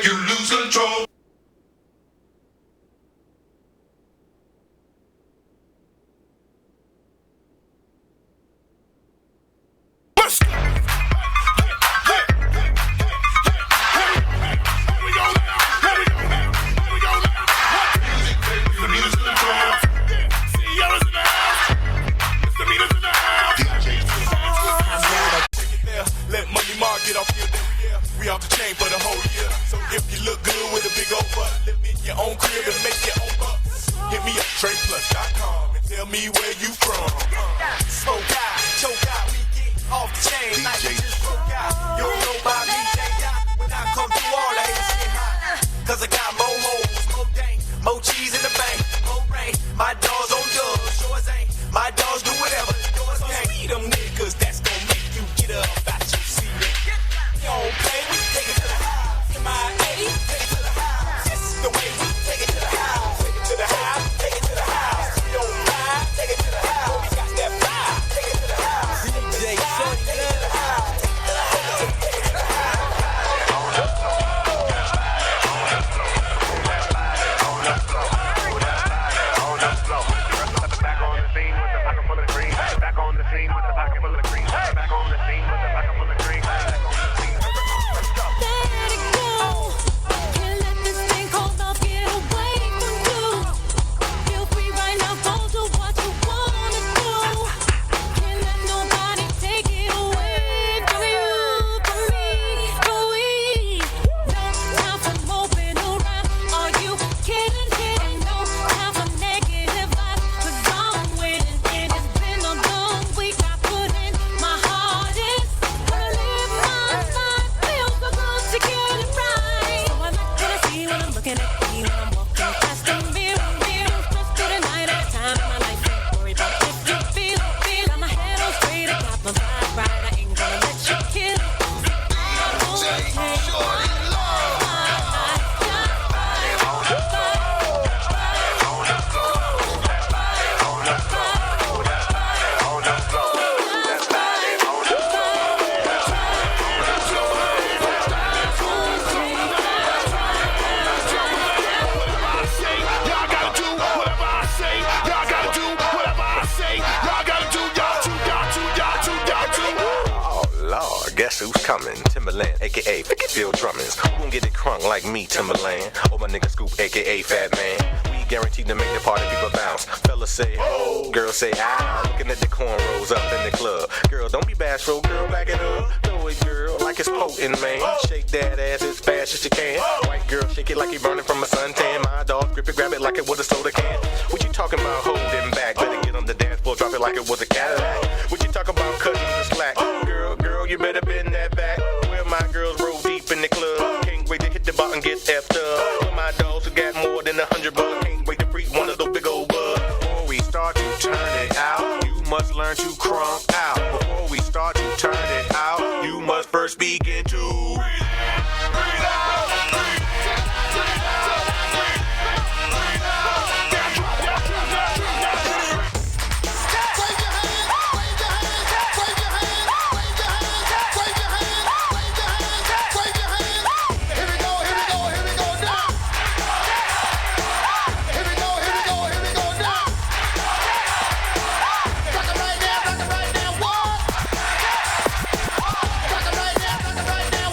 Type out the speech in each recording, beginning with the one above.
make you lose control. Timberland, or my nigga Scoop, aka Fat Man. We guaranteed to make the party people bounce. Fellas say, oh, girls say, ah. Looking at the cornrows up in the club. Girl, don't be bashful, girl, back it up. Throw it, girl, like it's potent, man. Shake that ass as fast as you can. White girl, shake it like you burning from a suntan. My dog, grip it, grab it like it was a soda can. What you talking about holding back? Better get on the dance floor, drop it like it was a Cadillac. What you talking about cutting the slack? Girl, you better bend that back. Where my girls roll deep in the club. Can't wait to hit the bar and get effed up. With my dogs who got more than $100. Can't wait to freak one of those big old bugs. Before we start to turn it out, you must learn to crunk out. Before we start to turn it out, you must first begin to breathe in, breathe out, breathe in, breathe out, breathe in, breathe out. Wave your hand, wave your hand, wave your hand, wave your hand, wave your hand, wave your hand, wave your hand. Here we go, here we go, here we go now. Here we go, here we go, here we go now. Rock it right now, what? Rock it right now, rock it right now,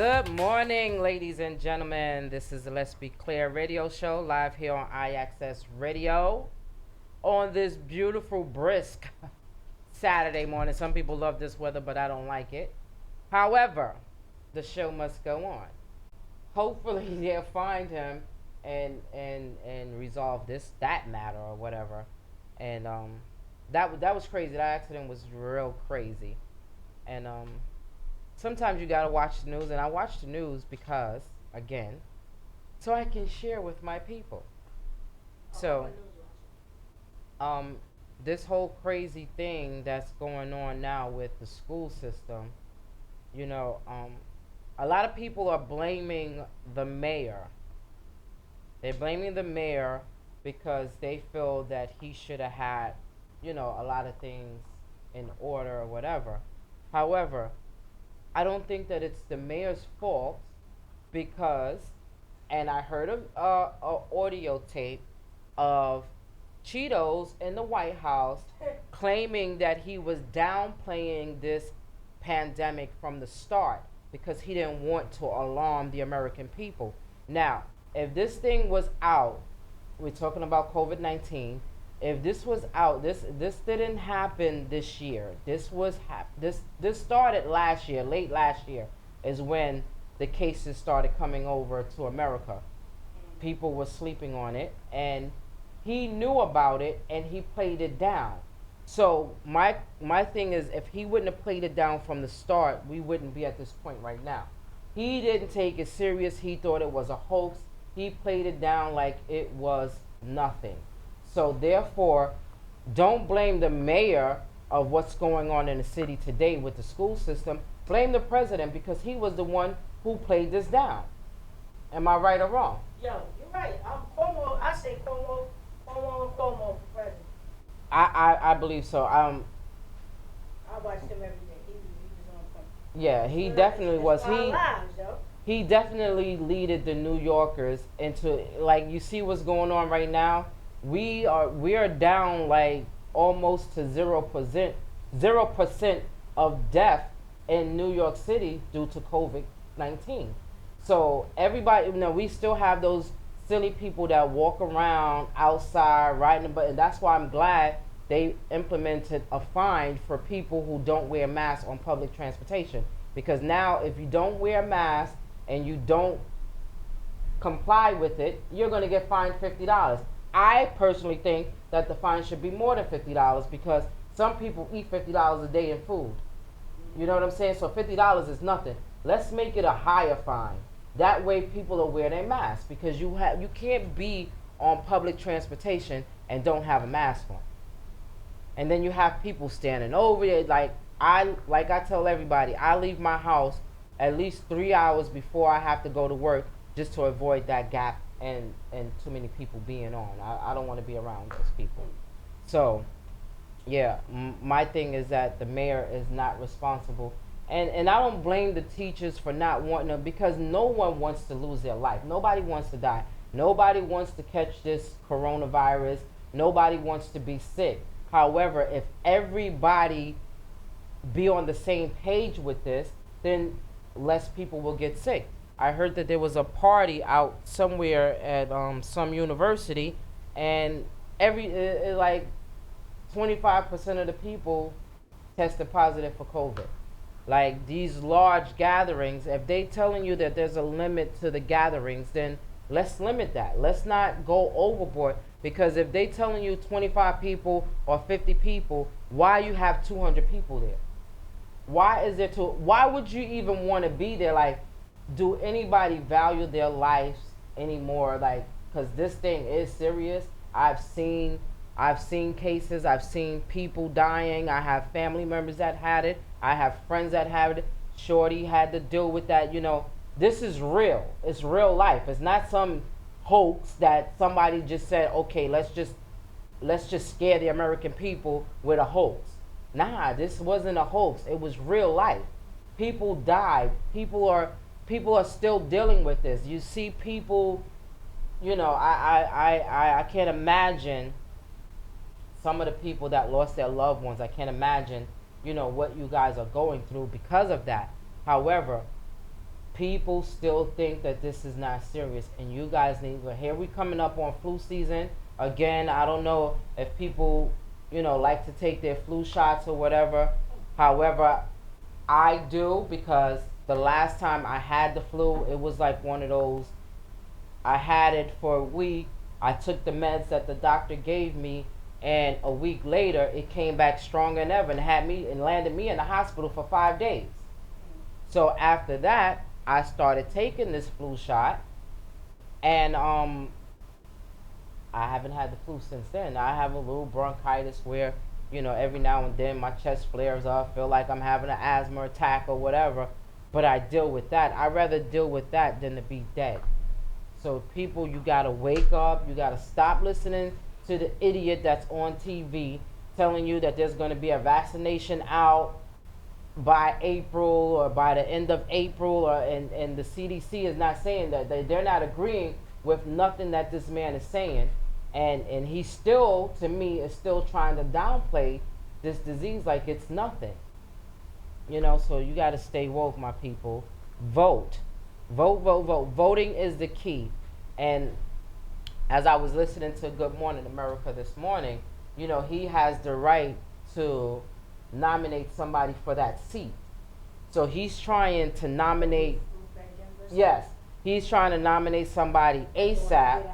Good morning, ladies and gentlemen. This is the Let's Be Clear radio show live here on IXS Radio on this beautiful, brisk Saturday morning. Some people love this weather, but I don't like it. However, the show must go on. Hopefully, they'll find him and resolve that matter or whatever. And that was crazy. That accident was real crazy. And sometimes you gotta watch the news, and I watch the news because, again, so I can share with my people. So, this whole crazy thing that's going on now with the school system, you know, a lot of people are blaming the mayor. They're blaming the mayor because they feel that he should have had, you know, a lot of things in order or whatever. However, I don't think that it's the mayor's fault because, and I heard a audio tape of Cheetos in the White House claiming that he was downplaying this pandemic from the start because he didn't want to alarm the American people. Now, if this thing was out, we're talking about COVID-19. If this was out, this didn't happen this year. This started last year, late last year, is when the cases started coming over to America. People were sleeping on it, and he knew about it, and he played it down. So my thing is, if he wouldn't have played it down from the start, we wouldn't be at this point right now. He didn't take it serious. He thought it was a hoax. He played it down like it was nothing. So therefore, don't blame the mayor of what's going on in the city today with the school system. Blame the president because he was the one who played this down. Am I right or wrong? Yo, you're right. I'm Cuomo. I say Cuomo for president. I believe so. I watched him every day. He was on point. Yeah, he definitely was. Lives, yo. He definitely leaded the New Yorkers into, like, you see what's going on right now. We are down like almost to 0% of death in New York City due to COVID-19. So everybody, you know, we still have those silly people that walk around outside riding the bus, and that's why I'm glad they implemented a fine for people who don't wear masks on public transportation. Because now, if you don't wear a mask and you don't comply with it, you're going to get fined $50. I personally think that the fine should be more than $50 because some people eat $50 a day in food. You know what I'm saying? So $50 is nothing. Let's make it a higher fine. That way people will wear their masks because you can't be on public transportation and don't have a mask on. And then you have people standing over there. Like I tell everybody, I leave my house at least 3 hours before I have to go to work just to avoid that gap and too many people being on. I don't want to be around those people. So, yeah, my thing is that the mayor is not responsible. And I don't blame the teachers for not wanting to, because no one wants to lose their life. Nobody wants to die. Nobody wants to catch this coronavirus. Nobody wants to be sick. However, if everybody be on the same page with this, then less people will get sick. I heard that there was a party out somewhere at some university, and like 25% of the people tested positive for COVID. Like these large gatherings, if they telling you that there's a limit to the gatherings, then let's limit that. Let's not go overboard, because if they telling you 25 people or 50 people, why you have 200 people there? Why is there why would you even want to be there? Like, do anybody value their lives anymore? Like, because this thing is serious. I've seen cases. I've seen people dying. I have family members that had it. I have friends that had it. Shorty had to deal with that. You know, this is real. It's real life. It's not some hoax that somebody just said, okay, let's just scare the American people with a hoax. Nah, this wasn't a hoax. It was real life. People died. People are still dealing with this. You see people, you know, I can't imagine some of the people that lost their loved ones. I can't imagine, you know, what you guys are going through because of that. However, people still think that this is not serious, and you guys need to. Here we coming up on flu season again. I don't know if people, like to take their flu shots or whatever. However, I do, because the last time I had the flu, it was like one of those. I had it for a week. I took the meds that the doctor gave me, and a week later, it came back stronger than ever and landed me in the hospital for 5 days. So after that, I started taking this flu shot, and I haven't had the flu since then. I have a little bronchitis where, every now and then my chest flares up, feel like I'm having an asthma attack or whatever, but I deal with that. I'd rather deal with that than to be dead. So people, you gotta wake up. You gotta stop listening to the idiot that's on TV telling you that there's gonna be a vaccination out by April or by the end of April, and the CDC is not saying that. They're not agreeing with nothing that this man is saying, and he still, to me, is still trying to downplay this disease like it's nothing. So you got to stay woke, my people. Vote. Voting is the key. And as I was listening to Good Morning America this morning, he has the right to nominate somebody for that seat. So he's trying to nominate, yes, he's trying to nominate somebody ASAP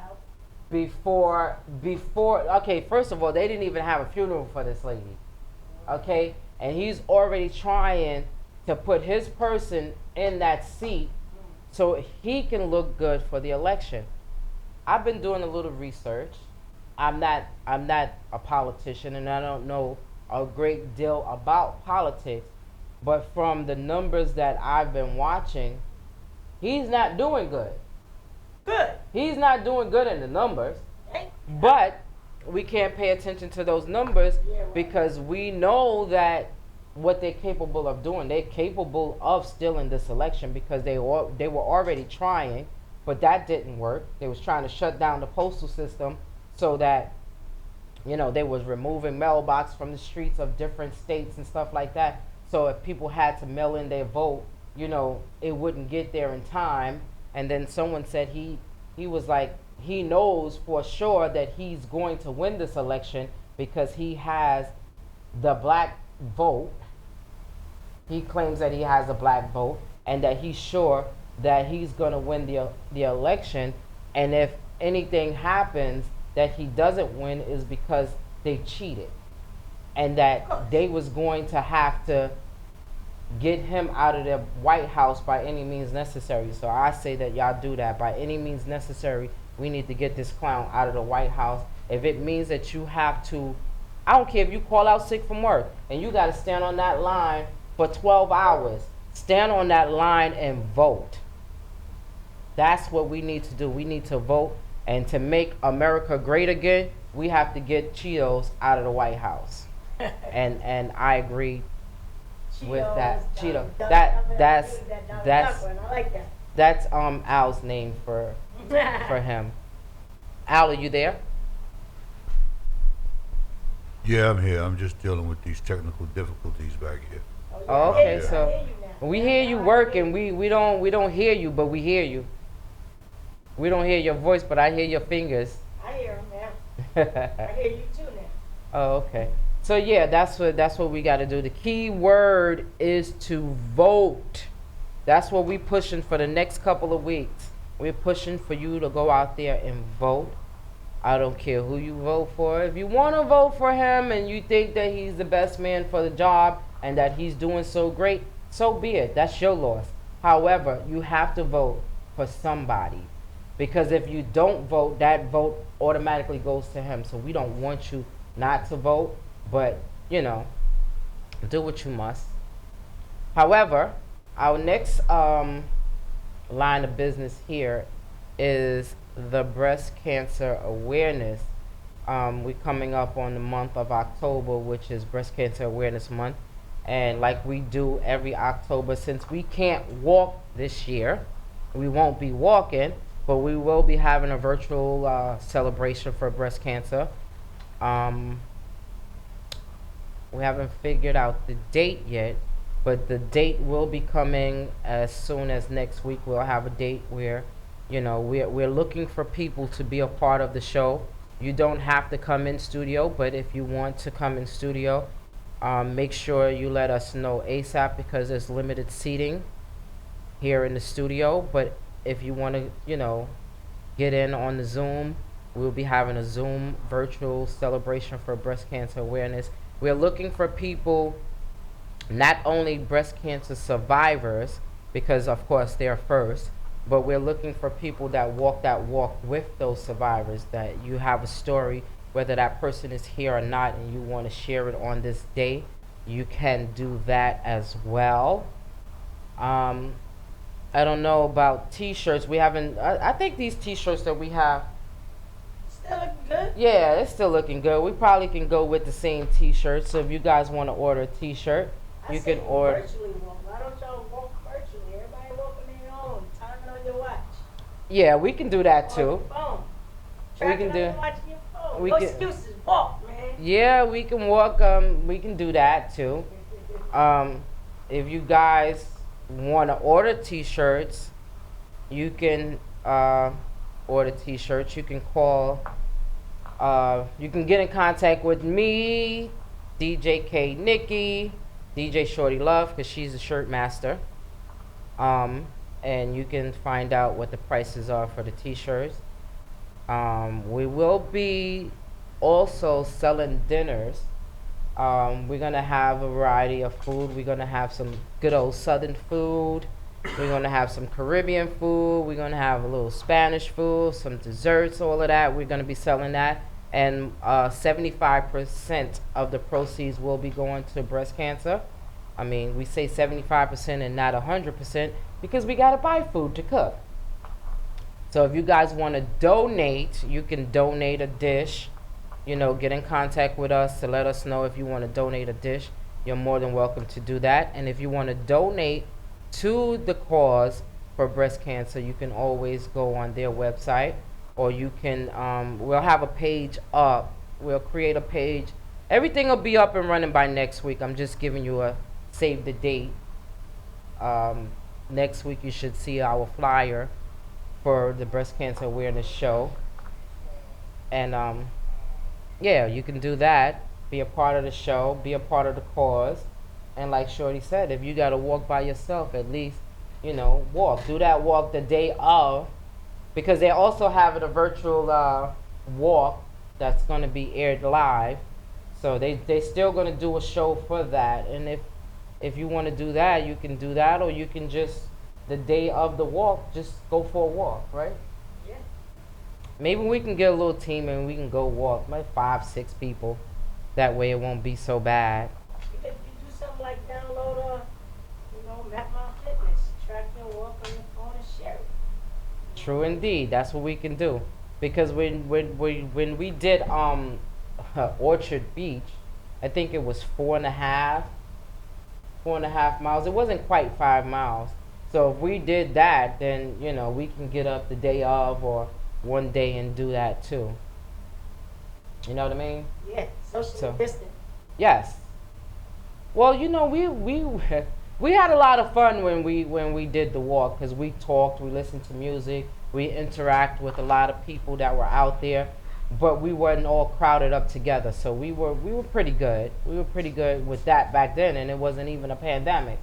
before, okay, first of all, they didn't even have a funeral for this lady, okay? And he's already trying to put his person in that seat so he can look good for the election. I've been doing a little research. I'm not a politician, and I don't know a great deal about politics, but from the numbers that I've been watching, he's not doing good. Good. He's not doing good in the numbers, but we can't pay attention to those numbers because we know that what they're capable of doing. They're capable of stealing this election because they were already trying, but that didn't work. They was trying to shut down the postal system so that they was removing mailbox from the streets of different states and stuff like that. So if people had to mail in their vote, it wouldn't get there in time. And then someone said he was like, he knows for sure that he's going to win this election because he has the black vote. He claims that he has a black vote and that he's sure that he's going to win the election. And if anything happens that he doesn't win is because they cheated, and that they was going to have to get him out of the White House by any means necessary. So I say that y'all do that by any means necessary. We need to get this clown out of the White House. If it means that you have to, I don't care if you call out sick from work and you got to stand on that line for 12 hours, stand on that line and vote. That's what we need to do. We need to vote. And to make America great again, we have to get Cheetos out of the White House. and I agree with that. Cheeto. That's I like that. That's Al's name for him. Al, are you there? Yeah, I'm here. I'm just dealing with these technical difficulties back here. Oh, okay, Yeah. so we hear you working. We don't hear you, but we hear you. We don't hear your voice, but I hear your fingers. I hear him now. I hear you too now. Oh, okay. So yeah, that's what we got to do. The key word is to vote. That's what we pushing for the next couple of weeks. We're pushing for you to go out there and vote. I don't care who you vote for. If you want to vote for him and you think that he's the best man for the job and that he's doing so great, so be it. That's your loss. However, you have to vote for somebody. Because if you don't vote, that vote automatically goes to him. So we don't want you not to vote, but, do what you must. However, our next line of business here is the breast cancer awareness. We're coming up on the month of October, which is Breast Cancer Awareness Month. And like we do every October, since we can't walk this year, we won't be walking, but we will be having a virtual celebration for breast cancer. We haven't figured out the date yet, but the date will be coming as soon as next week. We'll have a date where, we're looking for people to be a part of the show. You don't have to come in studio, but if you want to come in studio, make sure you let us know ASAP because there's limited seating here in the studio. But if you want to, get in on the Zoom, we'll be having a Zoom virtual celebration for breast cancer awareness. We're looking for people, not only breast cancer survivors, because of course they're first, but we're looking for people that walk with those survivors, that you have a story, whether that person is here or not, and you want to share it on this day, you can do that as well. I don't know about t-shirts. We haven't, I think these t-shirts that we have, Still looking good? yeah, it's still looking good. We probably can go with the same t-shirts. So if you guys want to order a t-shirt, you can order. Virtually walk. Why don't y'all walk virtually? Everybody walking in your own. Time it on your watch. Yeah, we can do that On too. your phone. We Track can it on do. your watch and your phone. We No can- excuses. Walk, man. Yeah, we can walk. We can do that too. If you guys want to order t-shirts, you can order t-shirts. You can call. You can get in contact with me, DJ K NIKKI, DJ Shorty Love, because she's the shirt master. And you can find out what the prices are for the t-shirts. We will be also selling dinners. We're gonna have a variety of food. We're gonna have some good old Southern food. We're gonna have some Caribbean food. We're gonna have a little Spanish food, some desserts, all of that. We're gonna be selling that, and 75% of the proceeds will be going to breast cancer. I mean, we say 75% and not 100% because we gotta buy food to cook. So if you guys want to donate, you can donate a dish. Get in contact with us to let us know if you want to donate a dish. You're more than welcome to do that. And if you want to donate to the cause for breast cancer, you can always go on their website, or you can, we'll have a page up. We'll create a page. Everything will be up and running by next week. I'm just giving you a save the date. Next week you should see our flyer for the breast cancer awareness show. And yeah, you can do that. Be a part of the show. Be a part of the cause. And like Shorty said, if you got to walk by yourself, at least, walk. Do that walk the day of. Because they're also having a virtual walk that's going to be aired live. So they still going to do a show for that. And if you want to do that, you can do that. Or you can just, the day of the walk, just go for a walk, right? Yeah. Maybe we can get a little team and we can go walk, like 5-6 people. That way it won't be so bad. You could do something like download Map My Fitness, track your walk on your phone and share it. True indeed. That's what we can do. Because when we did Orchard Beach, I think it was 4.5 miles. It wasn't quite 5 miles. So if we did that, then we can get up the day of or one day and do that too. You know what I mean? Yeah, social So- distance. Yes. Well, we had a lot of fun when we did the walk, because we talked, we listened to music, we interact with a lot of people that were out there, but we weren't all crowded up together. So we were pretty good. We were pretty good with that back then, and it wasn't even a pandemic.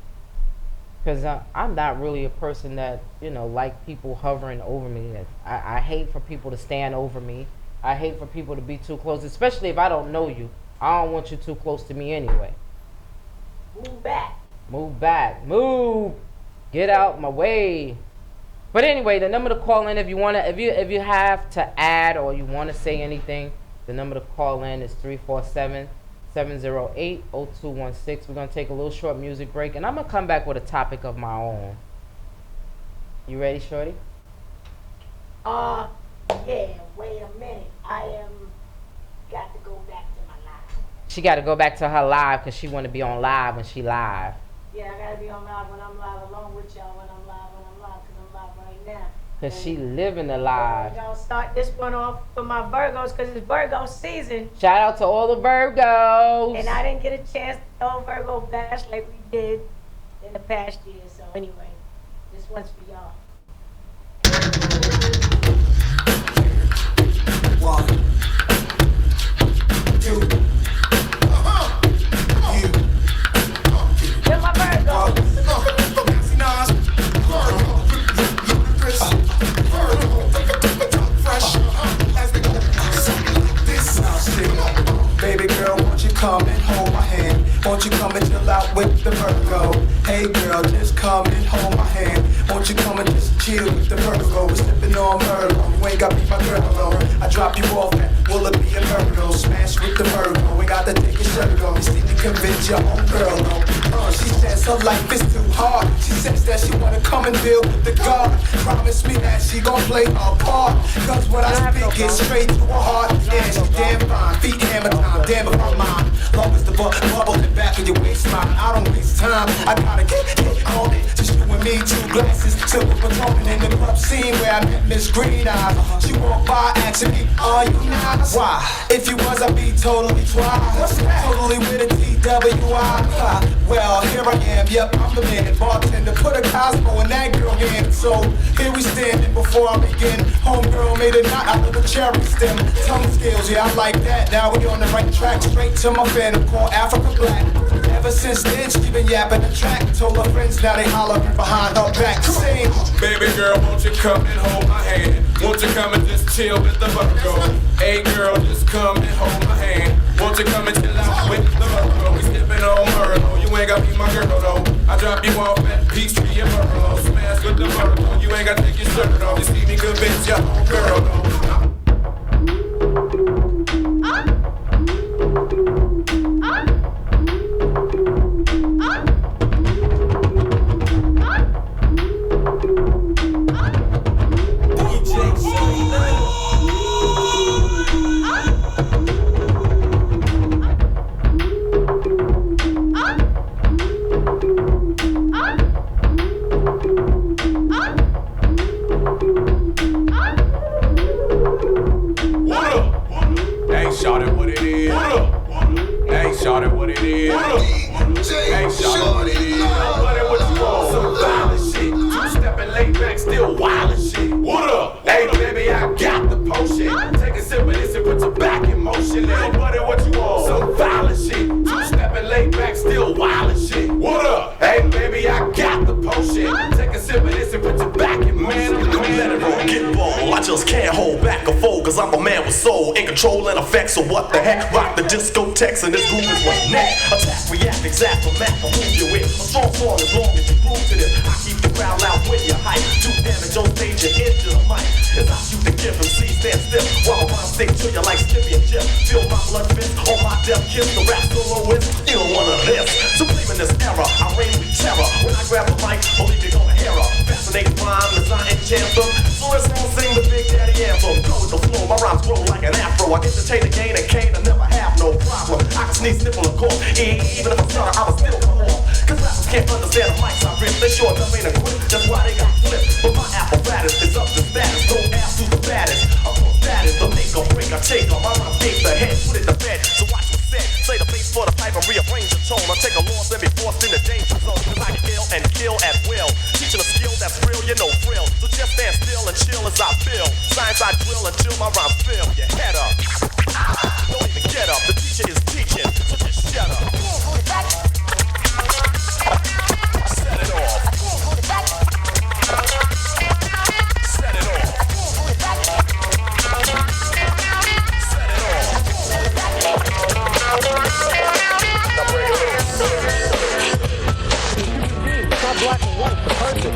Because I'm not really a person that like people hovering over me. I hate for people to stand over me. I hate for people to be too close, especially if I don't know you. I don't want you too close to me anyway. Move back. Move back. Move. Get out my way. But anyway, the number to call in if you if you have to add or you want to say anything, the number to call in is 347-708-0216. We're going to take a little short music break, and I'm going to come back with a topic of my own. You ready, Shorty? Yeah, wait a minute. Got to go back to my life. She got to go back to her live because she want to be on live when she live. Yeah, I got to be on live when I'm live, along with y'all when I'm live, because I'm live right now. Because she living the live. We're going to start this one off for my Virgos, because it's Virgo season. Shout out to all the Virgos. And I didn't get a chance to throw Virgo bash like we did in the past years. So anyway, this one's for y'all. One, two, You're my Virgo. Baby girl, won't you come and hold my hand? Won't you come and chill out with the Virgo? Hey girl, just come and hold my hand. Won't you come and just chill with the Virgo? We're slipping on Merlot. You ain't got to be my girl, no. I drop you off at will it be a Virgo? Smash with the Virgo. We got to take a shirt off. You see me convince your own girl, no. She says her life is too hard. She says that she wanna come and deal with the God. Promise me that she gon' play her part. Cause what I speak is straight to her heart. Yeah, she damn fine. Feet hammer time. Damn if I'm mine. Long as the bubble in the back of your waistline. I don't waste time. I gotta get on it. Just you and me, 2 glasses. Silver Patron in the club scene where I met Miss Green Eyes. She walked by asking me, are you nice? Why? If you was, I'd be totally twice. Totally with a T-W-I. Well, here I am, yep, I'm the man. Bartender, put a Cosmo in that girl hand. So here we standing before I begin. Homegirl made a knot out of the cherry stem. Tongue skills, yeah, I like that. Now we on the right track, straight to my phantom called Africa Black. Ever since then, she been yapping the track. Told her friends, now they holler behind her back. Sing. Baby girl, won't you come and hold my hand? Won't you come and just chill with the Virgo? Hey girl, just come and hold my hand. Won't you come and chill out with the Virgo? We stepping on Merlot. You ain't gotta be my girl though. I drop you off at Peachtree and Merlot. Smash with the Virgo. You ain't gotta take your shirt off. You see me convince your own girl though. Hey, Shorty, what it was, some violent shit. 2-stepping laid back, still wild and shit. What up? Hey, baby, I got the potion. Take a sip of this and put your back in motion. Hey, buddy, what you want? Some violent shit. 2-stepping laid back, still wild and shit. What up? Hey, baby, I got the potion. Take a sip of this and put your back in motion. Let it roll, get bold. I just can't hold back or fold, cause I'm a man with soul, in control and effects. So what the heck? Rock the discotheques and this groove is what's next. Attack, react, exact, the map, I move you with a strong song as long as you groove to this. I keep the crowd loud when you hype. Do damage on stage and into the mic. As I shoot the give MC stand still while I rhyme stick to you like Skippy and Jim. Feel my blood fist on my death kiss. The rap soloist, you don't want of this. Supreme in this era, I reign with terror. When I grab the mic, believe you're gonna hear her. Fascinating rhyme, design and anthem. So let's all sing the Big Daddy anthem. Go with the flow, my rhymes grow like an afro. I entertain the gain and cane, I never have no problem. I can sneeze, sniffle, a cough. Even if I stutter, I will still come off. Cause rappers can't understand the mics I rip. They sure enough ain't equipped, that's why they got flipped. But my apparatus is up to status. No ass to the baddest. I'm on status, the make or break, I take on. My rhyme gave the head, put it to bed. So watch what's said. Say the bass for the pipe and rearrange the tone. I take a loss and be forced in the danger zone. Cause I can kill and kill at will. Teaching a skill that's real, you know thrill. So just stand still and chill as I feel. Science I drill until my rhymes fill. Your head up. Don't even get up. The teacher is teaching, so just shut up. Set it off. Set it off. Set it off. Now bring it in. It's not black and white, the person.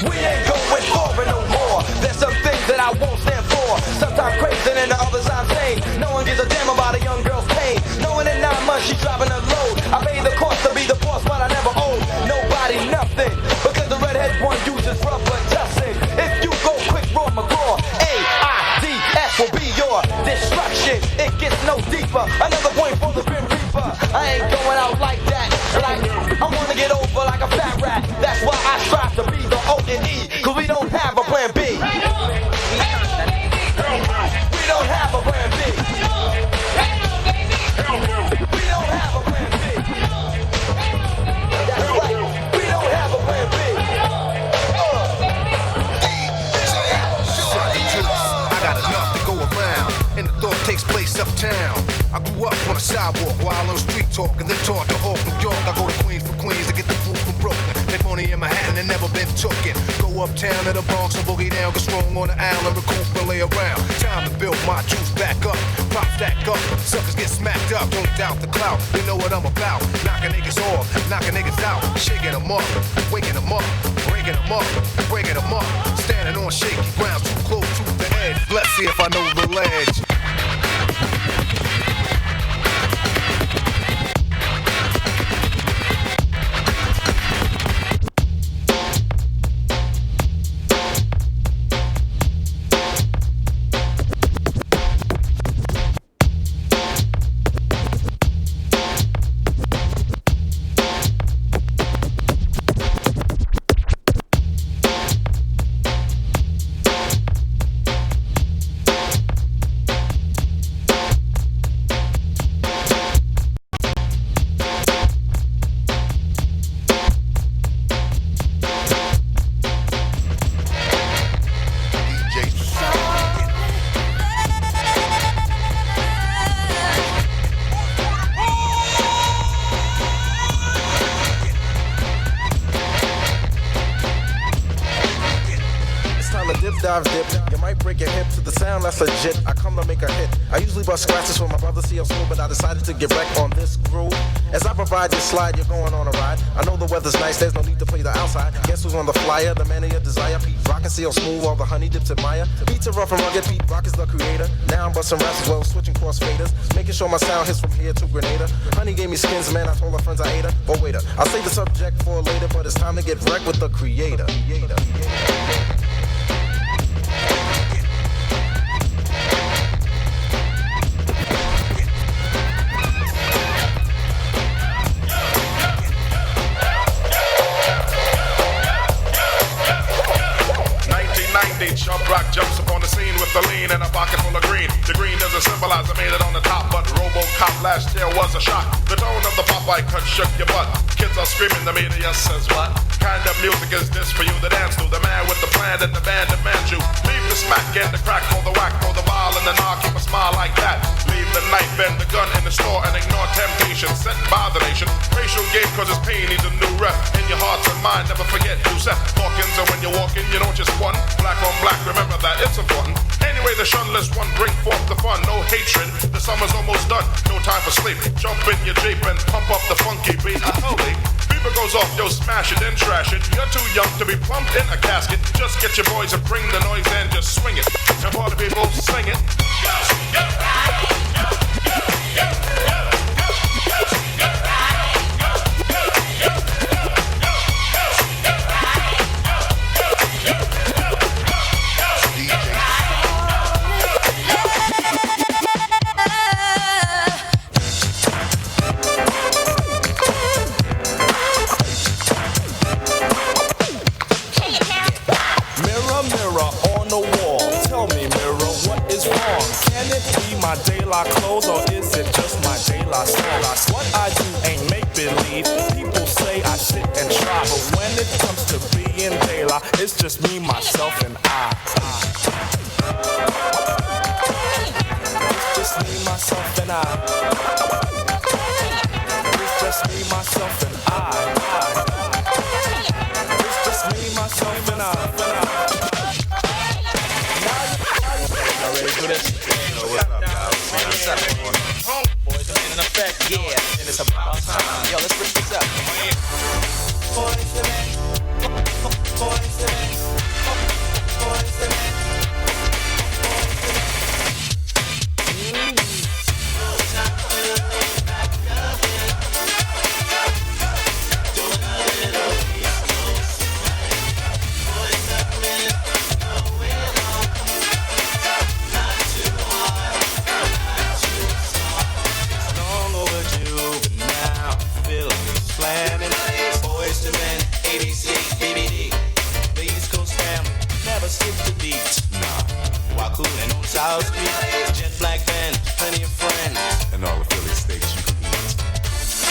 We ain't going for it no more. There's some things that I won't stand for. Sometimes crazy and the others I'm sane. No one gives a damn about a young girl's pain. Knowing in 9 months she's dropping a load. I pay the cost to be the boss, but I never owe nobody nothing. Because the redhead one uses rubber dusting. If you go quick, raw McGraw, AIDS will be your destruction. It gets no deeper. Another point for the Grim Reaper. I ain't going out like that. Like I wanna get over like a fat rat. That's why I strive to be the O&E. Cause we don't have a plan B. We don't have a plan B. We don't have a plan B. East Uptown. I grew up on the sidewalk while on street talk and then taught to Hawk, New York. I go to Queens for Queens to get the food from Brooklyn. Make money in Manhattan and never been tooken. Go uptown to the Bronx and boogie down, get strong on the island, recoup and lay around. Time to build my juice back up, pop stack up. Suckers get smacked up, don't doubt the clout. You know what I'm about, knocking niggas off, knocking niggas out, shaking them up, waking them up, breaking them up, breaking them up. Standing on shaky ground, too close to the edge. Let's see if I know the ledge. Dive dip, you might break your hip to the sound that's legit. I come to make a hit. I usually bust scratches for my brother CL School, but I decided to get wrecked on this groove. As I provide your slide, you're going on a ride. I know the weather's nice, there's no need to play the outside. Guess who's on the flyer? The man of your desire. Pete Rock and CL Smooth, all the honey dips admire. Beats are rough and rugged, Pete Rock is the creator. Now I'm busting raps as well, switching cross faders, making sure my sound hits from here to Grenada. Honey gave me skins, man, I told her friends I ate her. But wait, I'll save the subject for later, but it's time to get wrecked with the creator. Chump Rock jumps upon the scene with the lean and a pocket full of green. The green doesn't symbolize I made it on the top, but RoboCop last year was a shock. The tone of the Popeye cut shook your butt. Kids are screaming, the media says what? Kind of music is this for you to dance to? The man with the plan and the band demands you. Leave the smack and the crack, throw the whack, throw the ball and the knock, keep a smile like that. Leave the knife and the gun in the store and ignore temptation sent by the nation. Racial game cause it's pain needs a new rep. In your hearts and mind, never forget you Seth Hawkins. And when you're walking, you don't just one. Black on black, remember that, it's important. Anyway, the shunless one, bring forth the fun. No hatred, the summer's almost done. No time for sleep, jump in your Jeep and pump up the funky beat. Holy, beeper goes off, yo, smash it and trash it. You're too young to be plumped in a casket. Just get your boys and bring the noise and just swing it. And party people, sing it. My daylight clothes, or is it just my daylight song? What I do ain't make believe. People say I sit and try, but when it comes to being daylight, it's just me, myself, and I. It's just me, myself, and I. It's just me, myself, and I. It's just me, myself, and I. Y'all ready for this? What's up, guys? What's up, everyone? Boys are in effect, yeah, and it's about time. Yo, let's switch this up. Boys are in, boys are in. South Street, jet black band, plenty of friends, and all the Philly steaks you can eat.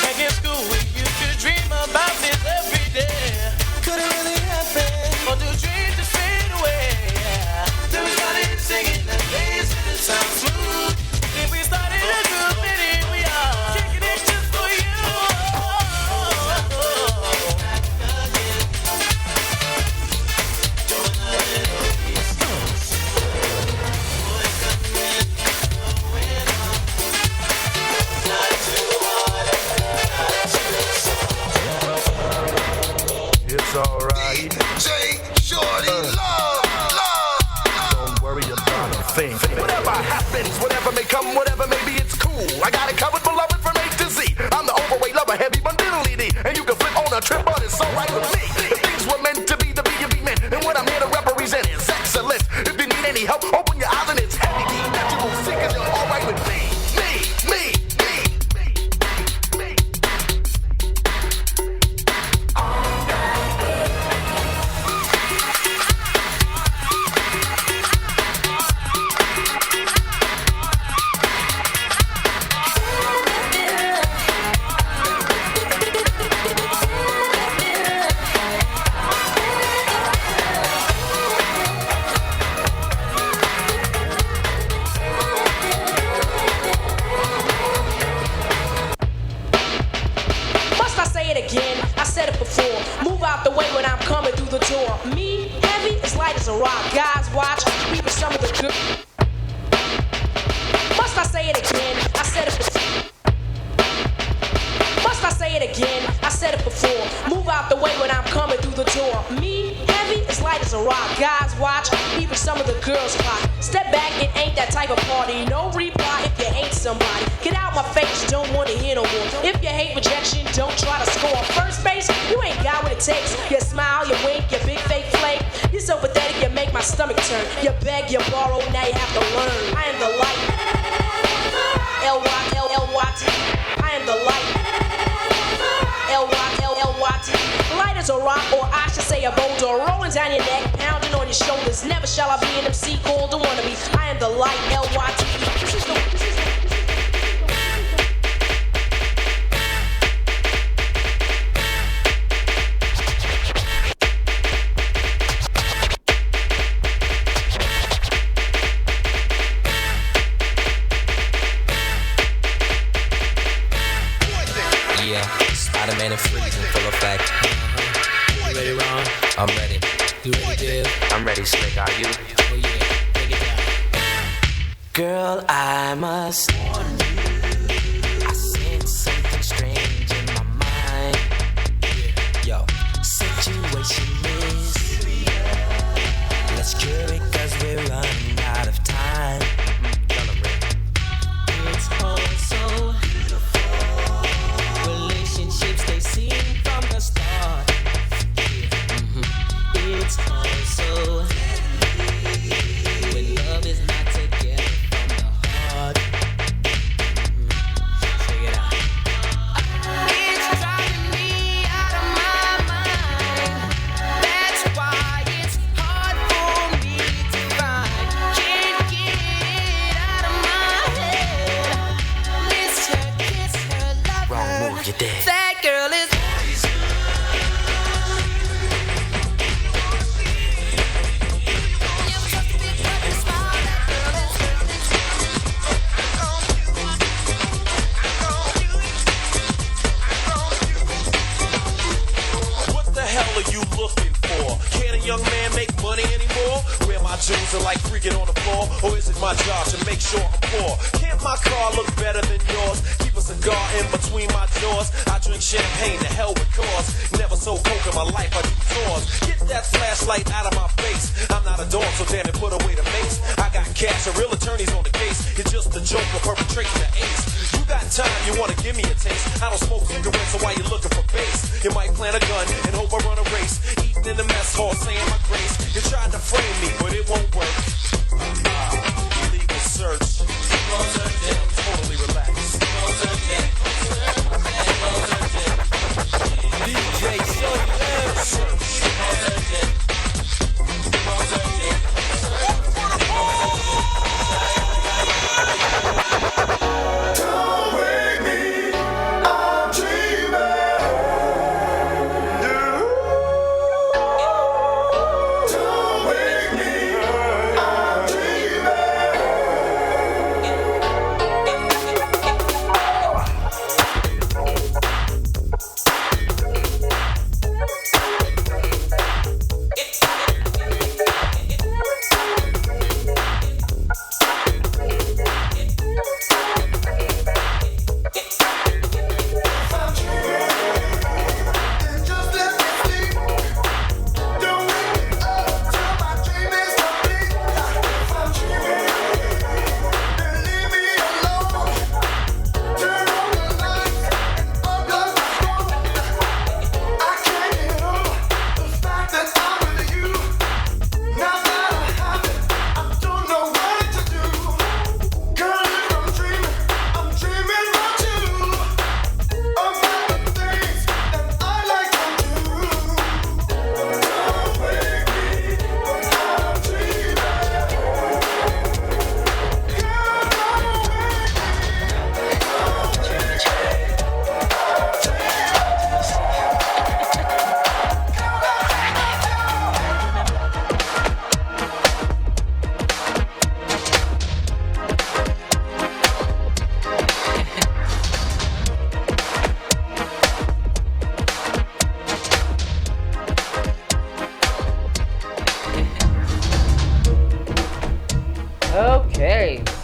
Back in school, we used to dream about this every day. Could it really happen? Or do dreams just fade away? Then we started singing and dancing, it sounds smooth. Then we started whatever happens, whatever may come, whatever may be, it's cool. I got it covered, beloved, from A to Z. I'm the overweight lover, heavy bundle-y-dee. And you can flip on a trip, but it's alright with me. If things were meant to be, the be you be meant. And what I'm here to represent is excellence. If you need any help, open your eyes and it's heavy D that you will see, cause you're alright with me. You beg, you borrow, now you have to learn. I am the light. L-Y-L-L-Y-T. I am the light. L-Y-L-L-Y-T. Light as a rock, or I should say a boulder, rolling down your neck, pounding on your shoulders. Never shall I be an MC called a wannabe. I am the light. L-Y-T. This is the Spider-Man and freeze in full effect. You ready, Ron? I'm ready. You ready, Dib? I'm ready, Slick. Are you? Oh yeah, take it down. Girl, I must warn you. I sense something strange in my mind. Yo, situation is serious. Let's cure it 'cause we're running out of time. It's all so relationships, they seem from the start. It's also when love is not together from the heart. Check it out. It's driving me out of my mind. That's why it's hard for me to find. Can't get it out of my head. Miss her, kiss her, love her. Wrong move, you're dead. That girl is young man make money anymore? Where my jeans are like freaking on the floor? Or is it my job to make sure I'm poor? Can't my car look better than yours? Keep a cigar in between my jaws. I drink champagne, the hell with cause. Never sold coke in my life, I do tours. Get that flashlight out of my face. I'm not a dog, so damn it, put away the mace. I got cash, a real attorney's on the case. It's just a joke of perpetrating the ace. You got time, you wanna give me a taste. I don't smoke cigarettes, so why you looking for base? You might plant a gun and hope I run a race. Eating in the mess hall, saying my grace. You tried to frame me, but it won't work. Illegal search. Totally relaxed. DJ Shorty.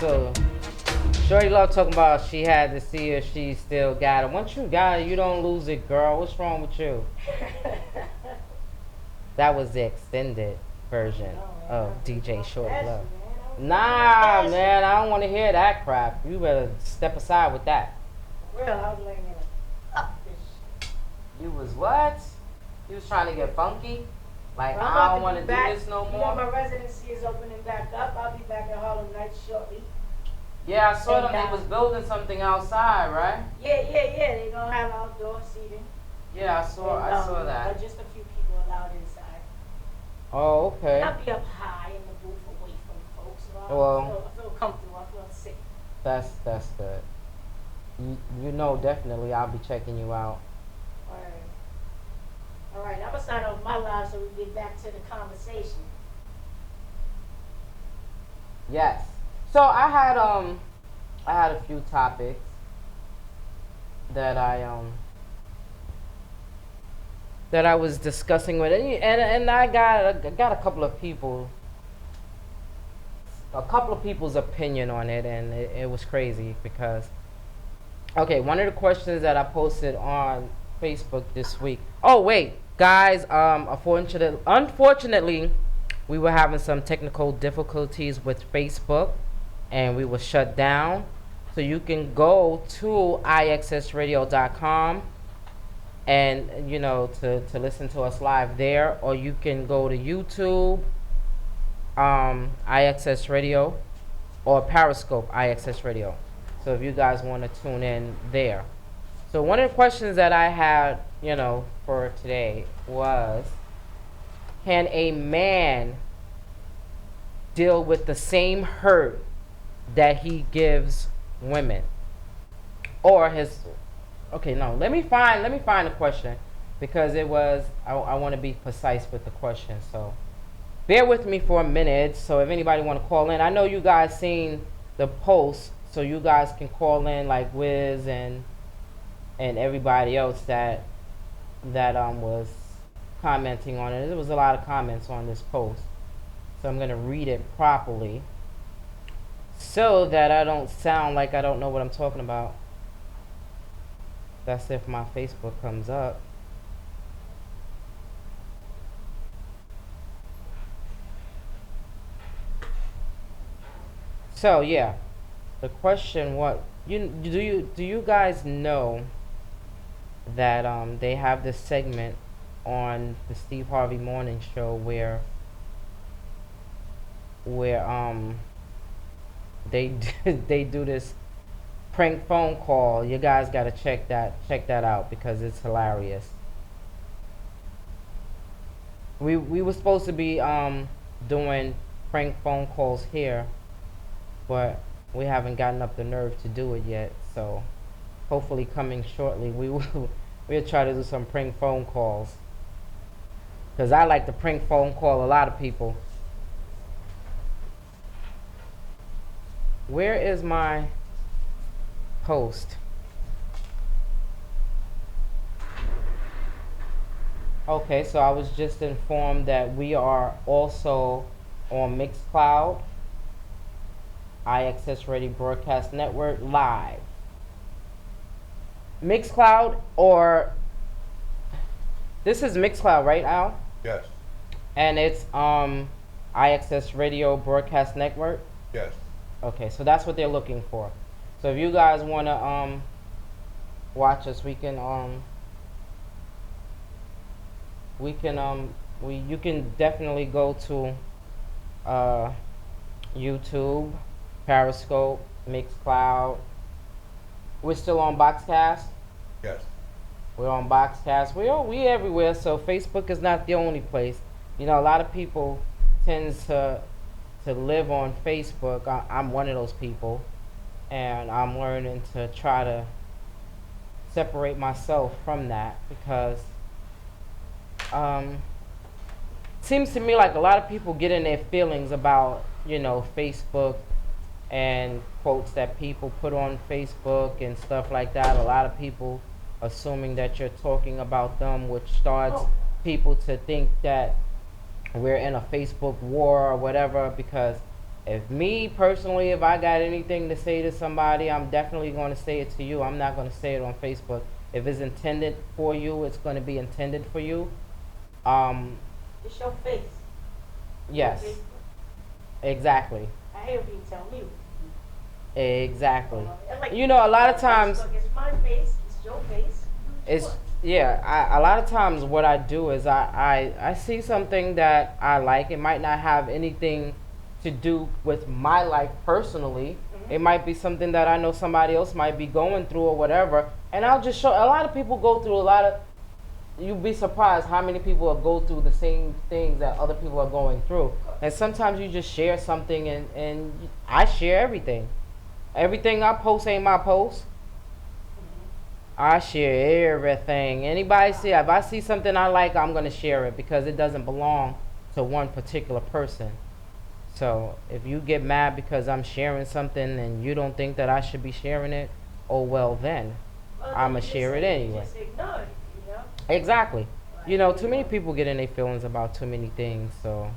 so Shorty love talking about she had to see if she still got it. Once you got it, you don't lose it, girl. What's wrong with you? That was the extended version of DJ Shorty Love. Nah, man, I don't want to hear that crap. You better step aside with that. Real, I was laying there like, fuck this. You was what? You was trying to get funky? Like, Well, I don't want to do this no You know, more? my residency is opening back up. I'll be back at Harlem Nights shortly. Yeah, I saw them. And, They was building something outside, right? Yeah. They're gonna have outdoor seating. Yeah, I saw that. But just a few people allowed inside. Oh, okay. I'll be up high in the booth away from folks. So Well, I feel comfortable. I feel safe. That's good. You know, definitely I'll be checking you out. All right. I'm gonna sign off my live so we get back to the conversation. Yes. So I had a few topics that I was discussing with, and I got a couple of people's opinion on it, and it was crazy because, okay, one of the questions that I posted on Facebook this week. Oh wait, guys, unfortunately, we were having some technical difficulties with Facebook, and we were shut down. So you can go to ixsradio.com and, you know, to listen to us live there, or you can go to YouTube, IXS Radio, or Periscope, IXS Radio. So if you guys want to tune in there. So one of the questions that I had, you know, for today was, can a man deal with the same hurt that he gives women? Or his, okay, no, let me find the question, because it was, I want to be precise with the question. So bear with me for a minute. So if anybody want to call in, I know you guys seen the post, so you guys can call in, like Wiz and everybody else that was commenting on it. There was a lot of comments on this post, so I'm going to read it properly so that I don't sound like I don't know what I'm talking about. That's if my Facebook comes up. So yeah, the question, what do you guys know that they have this segment on the Steve Harvey Morning Show where they do this prank phone call? You guys got to check that out because it's hilarious. We were supposed to be doing prank phone calls here, but we haven't gotten up the nerve to do it yet. So hopefully coming shortly we'll try to do some prank phone calls, because I like to prank phone call a lot of people. Where is my post? Okay, so I was just informed that we are also on Mixcloud, IXS Radio Broadcast Network live. Mixcloud, or this is Mixcloud, right, Al? Yes. And it's IXS Radio Broadcast Network? Yes. Okay, so that's what they're looking for. So if you guys want to watch us, you can definitely go to YouTube, Periscope, Mixcloud. We're still on Boxcast? Yes. We're on Boxcast. We everywhere, so Facebook is not the only place. You know, a lot of people tends to live on Facebook. I'm one of those people, and I'm learning to try to separate myself from that, because seems to me like a lot of people get in their feelings about, you know, Facebook and quotes that people put on Facebook and stuff like that. A lot of people assuming that you're talking about them, which starts people to think that we're in a Facebook war or whatever, because If me personally, if I got anything to say to somebody, I'm definitely going to say it to you. I'm not going to say it on Facebook. If it's intended for you, it's going to be intended for you. It's your face. Yes. Your Facebook. Exactly. I hear you tell me. Exactly. Like, You know, a lot of times, Facebook, it's my face. It's your face. it's, yeah, a lot of times what I do is I see something that I like. It might not have anything to do with my life personally. It might be something that I know somebody else might be going through or whatever. And I'll just show, a lot of people go through a lot of, you'd be surprised how many people go through the same things that other people are going through. And sometimes you just share something, and I share everything. Everything I post ain't my post. I share everything. Anybody see, if I see something I like, I'm going to share it because it doesn't belong to one particular person. So if you get mad because I'm sharing something and you don't think that I should be sharing it, oh well then. I'm going to share it anyway. Just ignore it, you know? Exactly. You know, too many people get in their feelings about too many things, so.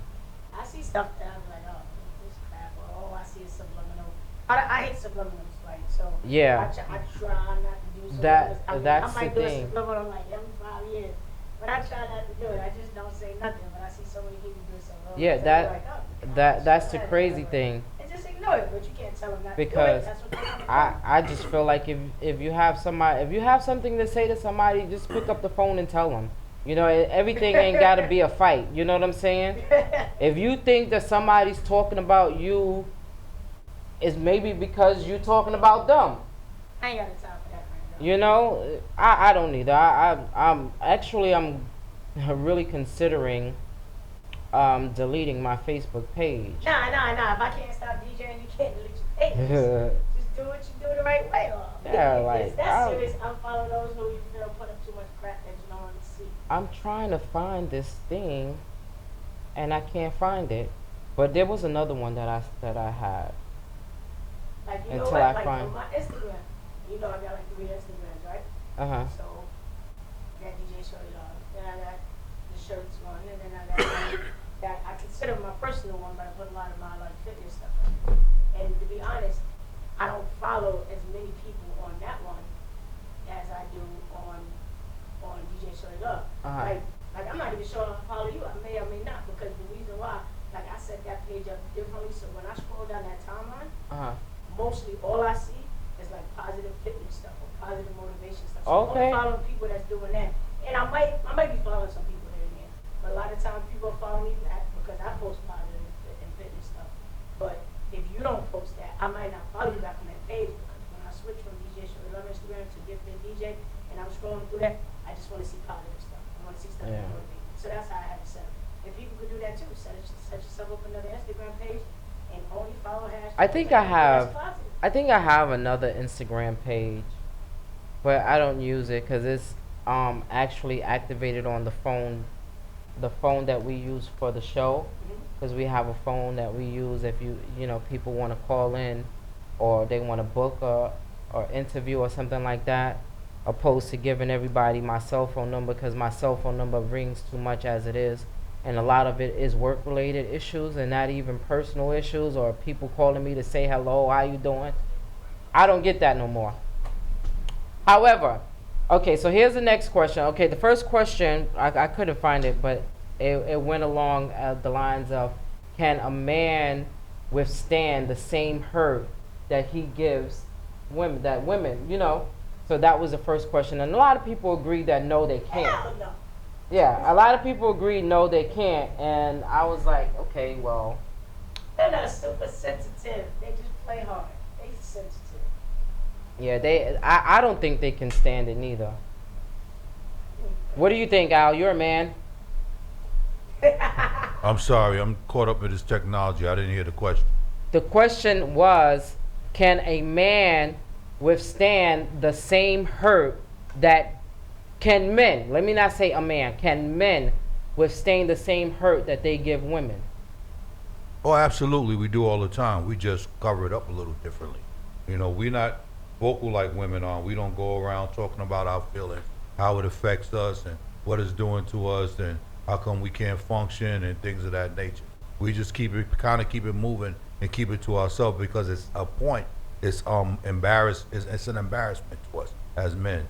I see stuff that I'm like, oh, this crap, or oh, I see a subliminal. I hate subliminals, right? So Yeah. I try not to do subliminals. That's I might the do thing. a subliminal like every 5 years, but I try not to do it. I just don't say nothing, but I see so many people do subliminals. Yeah, so I'm like, oh, that's the crazy thing. and just ignore it, but you can't tell them not Because to do it. That's what they're gonna do. I just feel like if you have somebody, if you have something to say to somebody, just pick up the phone and tell them. You know, everything ain't got to be a fight. You know what I'm saying? If you think that somebody's talking about you, it's maybe because you talking about them. I ain't got the time for that right now. You know, I don't either. I'm really considering deleting my Facebook page. Nah. If I can't stop DJing, you can't delete your page. Just do what you do the right way. Yeah, If like, it's that serious, unfollow those who you feel put up too much crap that you don't want to see. I'm trying to find this thing, and I can't find it. But there was another one that I had. Like, you know Until what? I Like find. on my Instagram, you know I got like 3 Instagrams, right? So, I got DJ Shorty on. Then I got the shirts one, and then I got that I consider my personal one, but I put a lot of my like fitness stuff on. And to be honest, I don't follow as many people on that one as I do on DJ Shorty Love. Like I'm not even sure I follow you. I may or may not, because the reason why, like I set that page up differently. So when I scroll down that timeline, mostly all I see is like positive fitness stuff or positive motivation stuff. So I'm only following people that's doing that. And I might be following some people there and there. But a lot of times people follow me back because I post positive and fitness stuff. But if you don't post that, I might not follow you back on that page, because when I switch from DJ Shorty Love Instagram to Gifted DJ and I'm scrolling through that, I just want to see positive stuff. I want to see stuff that motivates me. So that's how I have it set up. If people could do that too, set yourself up another Instagram page and only follow hashtags. I think I have another Instagram page, but I don't use it because it's actually activated on the phone that we use for the show. Because we have a phone that we use if people want to call in, or they want to book or interview or something like that, opposed to giving everybody my cell phone number, because my cell phone number rings too much as it is. And a lot of it is work-related issues and not even personal issues or people calling me to say hello, how you doing? I don't get that no more. However, okay, so here's the next question. Okay, the first question, I couldn't find it, but it went along the lines of, can a man withstand the same hurt that he gives women, So that was the first question. And a lot of people agree that no, they can't. Hell no. Yeah, a lot of people agree no, they can't. And I was like, okay, well. They're not super sensitive. They just play hard. They sensitive. Yeah, I don't think they can stand it neither. What do you think, Al? You're a man. I'm sorry, I'm caught up with this technology. I didn't hear the question. The question was, can a man withstand the same hurt that can men, let me not say a man, can men withstand the same hurt that they give women? Oh, absolutely. We do all the time. We just cover it up a little differently. We're not vocal like women are. We don't go around talking about our feelings, how it affects us and what it's doing to us and how come we can't function and things of that nature. We just keep it moving and keep it to ourselves because it's a point. It's it's an embarrassment to us as men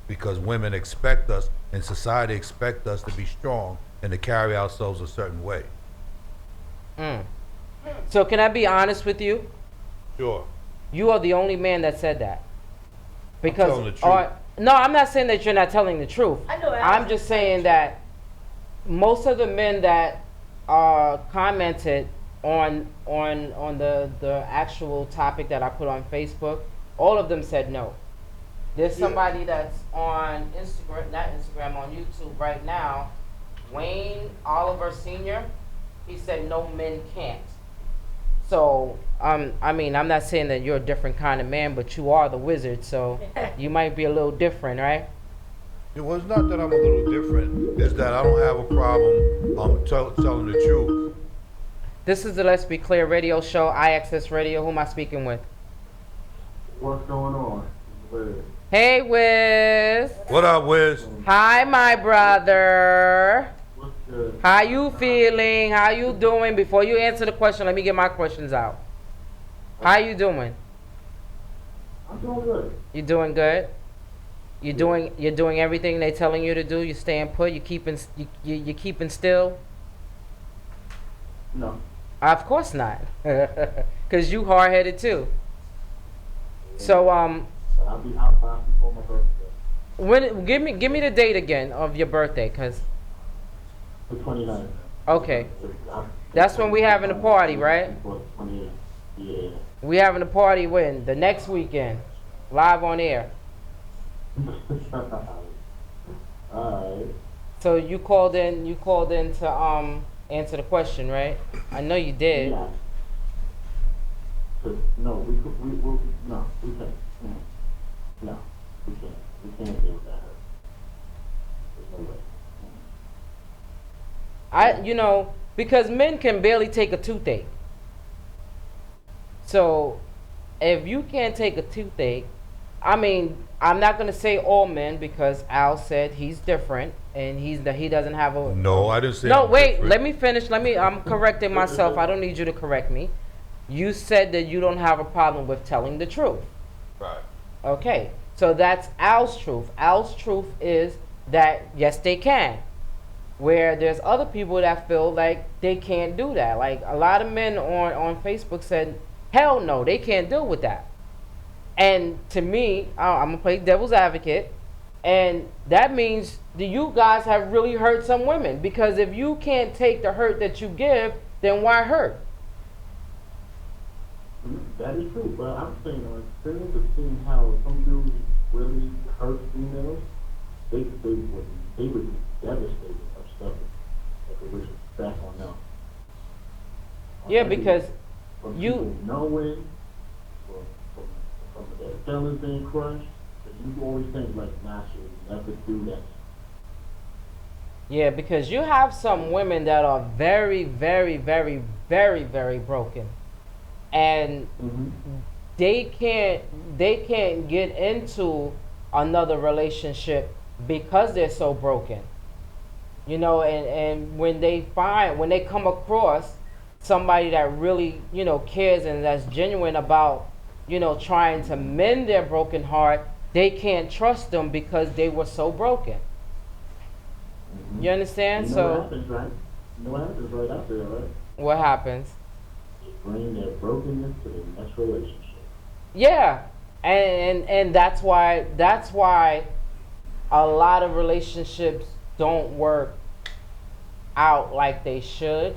because women expect us and society expect us to be strong and to carry ourselves a certain way. So can I be honest with you? Sure. You are the only man that said that. Because telling the truth. no, I'm not saying that you're not telling the truth. I know. I'm just saying that most of the men that commented on the actual topic that I put on Facebook, all of them said no. There's somebody that's on Instagram, not Instagram, on YouTube right now, Wayne Oliver Sr. He said no, men can't. So I mean, I'm not saying that you're a different kind of man, but you are the wizard, so you might be a little different, right? It was not that I'm a little different. It's that I don't have a problem telling the truth. This is the Let's Be Clear radio show, IXS Radio. Who am I speaking with? What's going on? Wiz. Hey, Wiz. What up, Wiz? Hi, my brother. What's good? How you feeling? How you doing? Before you answer the question, let me get my questions out. How you doing? I'm doing good. You doing good? You're doing everything they telling you to do. You staying put. You keeping still. No. Of course not, cause you hard headed too. So So I'll be out by before my birthday. when give me the date again of your birthday, cause The 29th. okay, that's when we having a party, right? Before the 28th. Yeah. We having a party when the next weekend, live on air. Alright. So you called in to answer the question, right? I know you did. Yeah. 'Cause no, we can't. No, we can't. No, we can't. We can't deal with that. There's no way. Because men can barely take a toothache. So if you can't take a toothache, I mean, I'm not gonna say all men because Al said he's different and he doesn't have a. No, I didn't say. No, I'm wait. different. Let me finish. I'm correcting myself. I don't need you to correct me. You said that you don't have a problem with telling the truth. Right. Okay. So that's Al's truth. Al's truth is that yes, they can. Where there's other people that feel like they can't do that. Like a lot of men on Facebook said, hell no, they can't deal with that. And to me, I'm gonna play devil's advocate, and that means that you guys have really hurt some women. Because if you can't take the hurt that you give, then why hurt? That is true, but I'm saying on experience of seeing how some dudes really hurt females, they would be devastated of stuff that they wish back on them. Yeah, because from you people knowing, from their feelings being crushed, but you always think like, nah, she would never do that. Yeah, because you have some women that are very, very, very, very, very broken, and they can't get into another relationship because they're so broken. And when they come across somebody that really, cares and that's genuine about, trying to mend their broken heart, they can't trust them because they were so broken. You understand? You know what happens, right? You know what happens right out there, right? What happens? They bring their brokenness to the next relationship. Yeah, and that's why a lot of relationships don't work out like they should,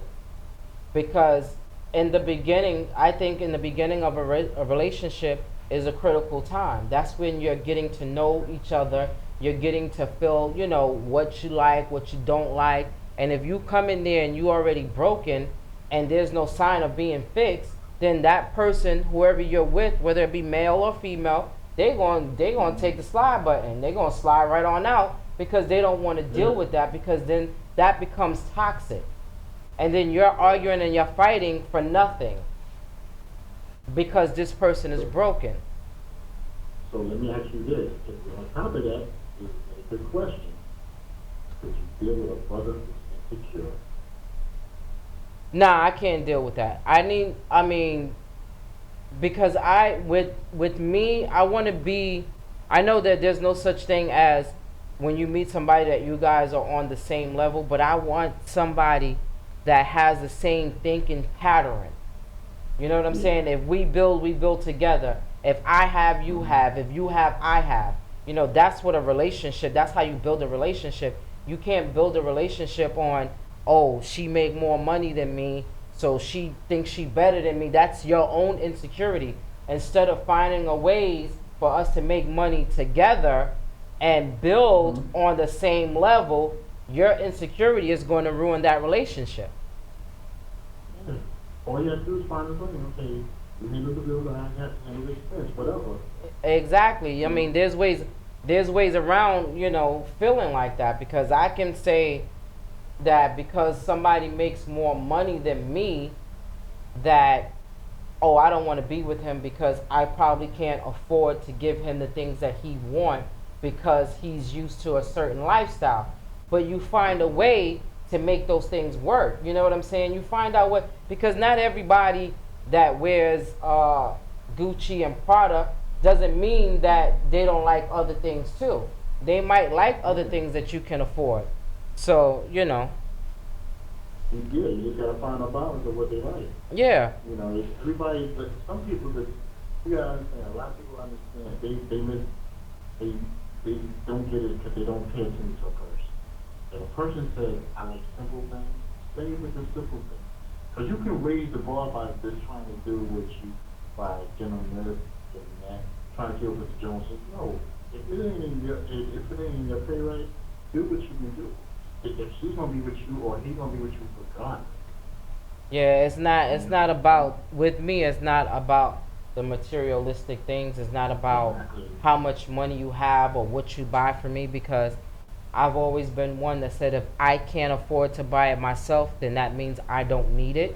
because in the beginning, I think in the beginning of a relationship is a critical time. That's when you're getting to know each other. You're getting to feel, what you like, what you don't like. And if you come in there and you already broken and there's no sign of being fixed, then that person, whoever you're with, whether it be male or female, they're going to take the slide button. They're going to slide right on out because they don't want to deal with that, because then that becomes toxic. And then you're arguing and you're fighting for nothing because this person is broken. So let me ask you this. On top of that, is a good question. Could you deal with a brother who's insecure? Nah, I can't deal with that. I mean, because with me, I want to be. I know that there's no such thing as when you meet somebody that you guys are on the same level, but I want somebody that has the same thinking pattern. You know what I'm saying? If we build together. If I have, you have. If you have, I have. You know, that's what a relationship. That's how you build a relationship. You can't build a relationship on, oh, she make more money than me, so she thinks she better than me. That's your own insecurity. Instead of finding a ways for us to make money together and build on the same level, your insecurity is going to ruin that relationship. Yeah. All you have to do is find a money. Okay, you handle the bill, I have to handle the expense, whatever. Exactly. I mean, there's ways around, you know, feeling like that, because I can say that because somebody makes more money than me, that, oh, I don't want to be with him because I probably can't afford to give him the things that he wants because he's used to a certain lifestyle. But you find a way to make those things work. You know what I'm saying? You find out what, because not everybody that wears Gucci and Prada doesn't mean that they don't like other things too. They might like other things that you can afford. So, you know. Yeah, you just gotta find a balance of what they like. Yeah. You know, everybody, but some people that you gotta understand. A lot of people understand. They don't get it because they don't pay attention to a person. If a person says, "I like simple things," stay with the simple things. Because you can raise the bar by just trying to do what you, by general merit and that, trying to deal with the Joneses. No, if it ain't in your pay rate, do what you can do. If she's gonna be with you or he's gonna be with you for God. Yeah, it's not about, with me, it's not about the materialistic things. It's not about how much money you have or what you buy for me, because I've always been one that said if I can't afford to buy it myself, then that means I don't need it.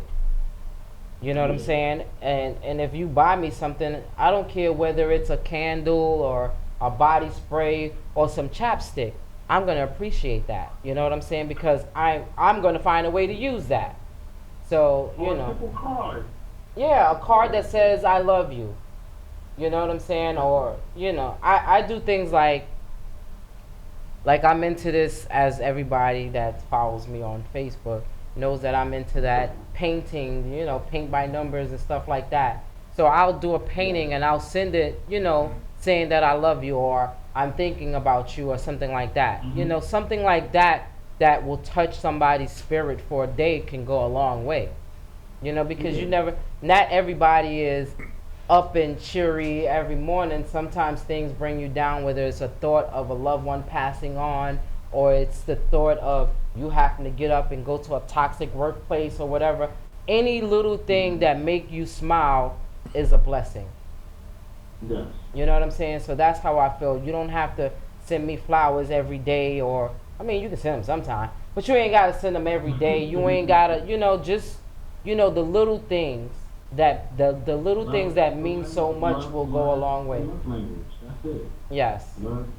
You know what I'm saying? And if you buy me something, I don't care whether it's a candle or a body spray or some chapstick. I'm gonna appreciate that. You know what I'm saying? Because I'm gonna find a way to use that. So, you know. A simple card. Yeah, a card that says I love you. You know what I'm saying? Or, you know, I do things like I'm into this, as everybody that follows me on Facebook knows that I'm into that painting, you know, paint by numbers and stuff like that. So I'll do a painting and I'll send it, you know, saying that I love you or I'm thinking about you or something like that. You know, something like that that will touch somebody's spirit for a day can go a long way. You know, because not everybody is up and cheery every morning. Sometimes things bring you down, whether it's a thought of a loved one passing on, or it's the thought of you having to get up and go to a toxic workplace or whatever. Any little thing that make you smile is a blessing. Yes. You know what I'm saying? So that's how I feel. You don't have to send me flowers every day, or, I mean, you can send them sometime, but you ain't got to send them every day. You ain't got to, you know, just, you know, the little things that, the little things that mean so much will go a long way. Love language, that's it. Yes. Learn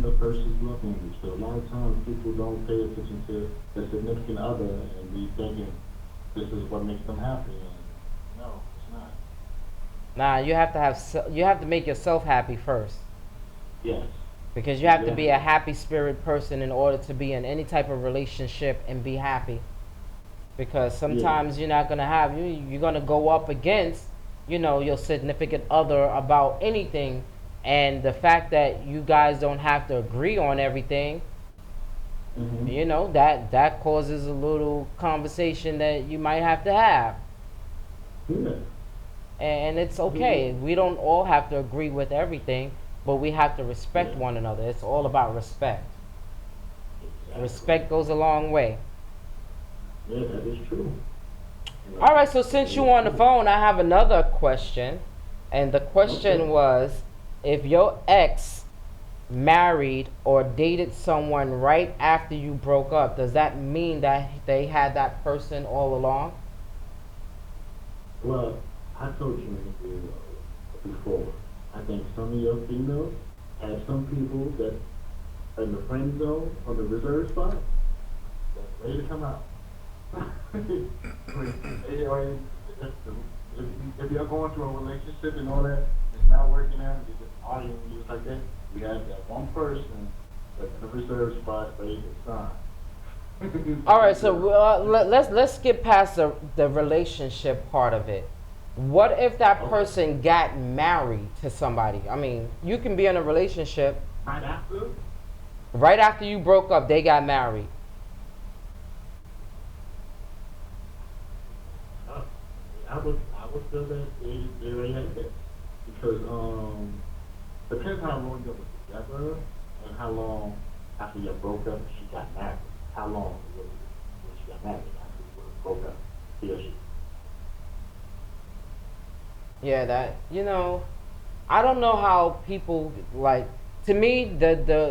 the person's love language. So a lot of times people don't pay attention to their significant other and be thinking this is what makes them happy. And no, it's not. Nah, you have to make yourself happy first. Yes. Because you have to be a happy spirit person in order to be in any type of relationship and be happy. Because sometimes you're not gonna have you're gonna go up against, you know, your significant other about anything, and the fact that you guys don't have to agree on everything, you know, that causes a little conversation that you might have to have. Yeah. And it's okay. We don't all have to agree with everything, but we have to respect one another. It's all about respect. Exactly. Respect goes a long way. Yeah, that is true. All right, so since you're on the phone, I have another question. And the question was, if your ex married or dated someone right after you broke up, does that mean that they had that person all along? Well, I told you before, I think some of your females have some people that are in the friend zone on the reserve spot that's ready to come out. If you're going through a relationship and all that, it's not working out, you're just arguing just like that, you have that one person that's in a reserve spot where you can sign. All right, so let's skip past the relationship part of it. What if that person got married to somebody? I mean, you can be in a relationship. Right after? Right after you broke up, they got married. I would feel that they already had that. Because, depends how long you were together and how long after you broke up she got married. How long was it when she got married after you broke up? He or she. Yeah, that, I don't know how people, like, to me,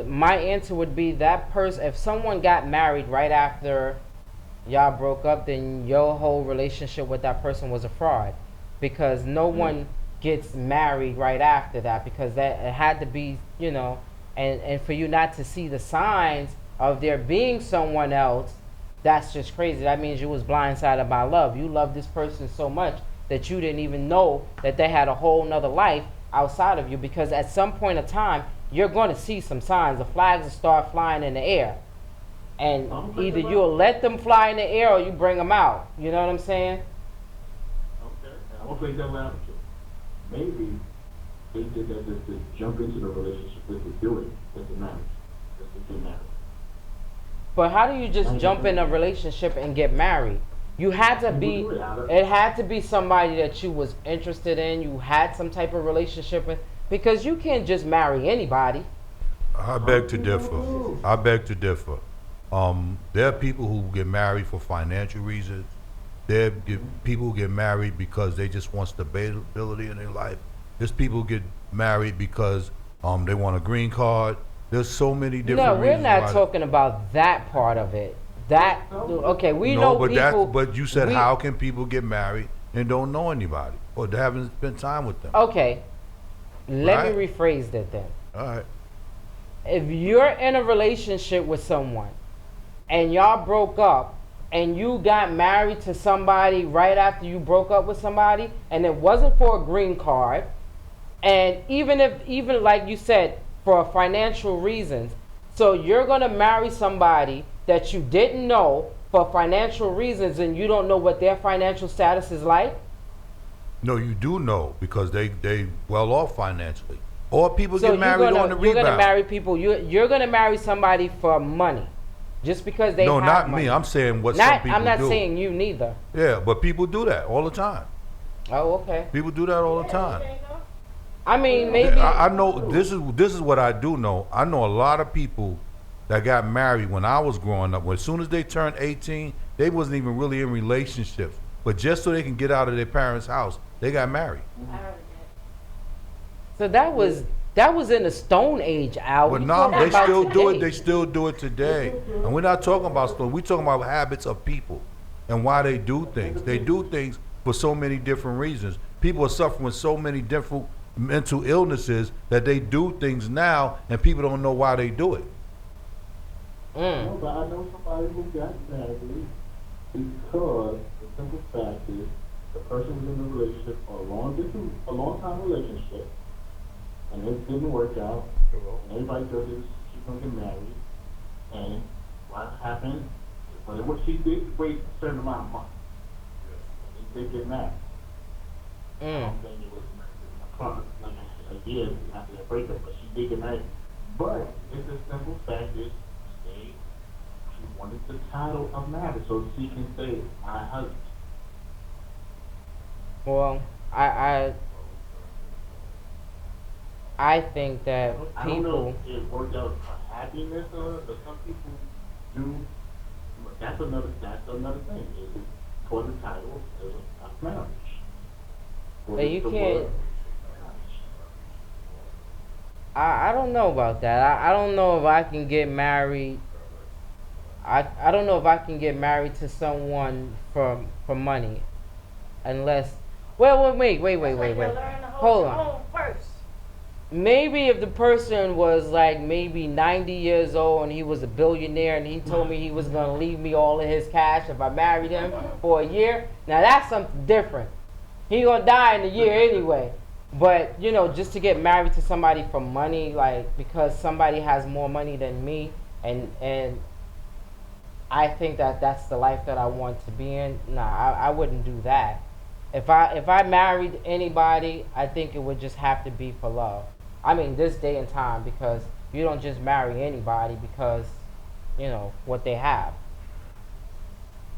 my answer would be that person, if someone got married right after y'all broke up, then your whole relationship with that person was a fraud. Because no one gets married right after that, because that it had to be, and for you not to see the signs of there being someone else, that's just crazy. That means you was blindsided by love. You love this person so much that you didn't even know that they had a whole nother life outside of you, because at some point of time, you're going to see some signs. The flags will start flying in the air. And either you'll let them fly in the air or you bring them out. You know what I'm saying? Okay. I'm going to play that out. Maybe they did that just to jump into the relationship, just to do it, just to marry, just to get married. But how do you just jump in a relationship and get married? You had to be, it had to be somebody that you was interested in, you had some type of relationship with, because you can't just marry anybody. I beg to differ. There are people who get married for financial reasons. There are people who get married because they just want stability in their life. There's people who get married because they want a green card. There's so many different reasons. No, we're not talking about that part of it. We know people. But you said, how can people get married and don't know anybody or they haven't spent time with them? Okay, let me rephrase that then. All right. If you're in a relationship with someone and y'all broke up and you got married to somebody right after you broke up with somebody, and it wasn't for a green card, and even like you said, for financial reasons, so you're gonna marry somebody that you didn't know for financial reasons, and you don't know what their financial status is like? No, you do know, because they well off financially. Or people get married on the rebound. You're gonna marry people. You're gonna marry somebody for money, just because they have money. No, not me. I'm saying what some people do. I'm not saying you neither. Yeah, but people do that all the time. Oh, okay. People do that all the time. I mean, maybe. I know this is what I do know. I know a lot of people that got married when I was growing up. As soon as they turned 18, they wasn't even really in relationships. But just so they can get out of their parents' house, they got married. So that was in the Stone Age, Al. But no, they still do it. They still do it today. And we're not talking about Stone. We're talking about habits of people and why they do things. They do things for so many different reasons. People are suffering with so many different mental illnesses that they do things now, and people don't know why they do it. No, but I know somebody who got married because the simple fact is the person was in a relationship for a long time relationship, and it didn't work out. And everybody thought she's gonna get married, and what happened? Well, she did wait a certain amount of months. They did get married. I don't think it was like a year after the breakup, but she did get married. But it's a simple fact is she wanted the title of marriage so she can say my husband. Well, I think that people. I don't know if it worked out for happiness but some people do. That's another thing. Is for the title of marriage. And you can't. I don't know about that. I don't know if I can get married. I don't know if I can get married to someone for money, unless. Wait. Hold on. maybe if the person was like maybe 90 years old and he was a billionaire and he told me he was going to leave me all of his cash if I married him for a year, now that's something different. He going to die in a year anyway. But, you know, just to get married to somebody for money, like because somebody has more money than me, and I think that that's the life that I want to be in, nah, I wouldn't do that. If I married anybody, I think it would just have to be for love. I mean, this day and time, because you don't just marry anybody because, you know, what they have.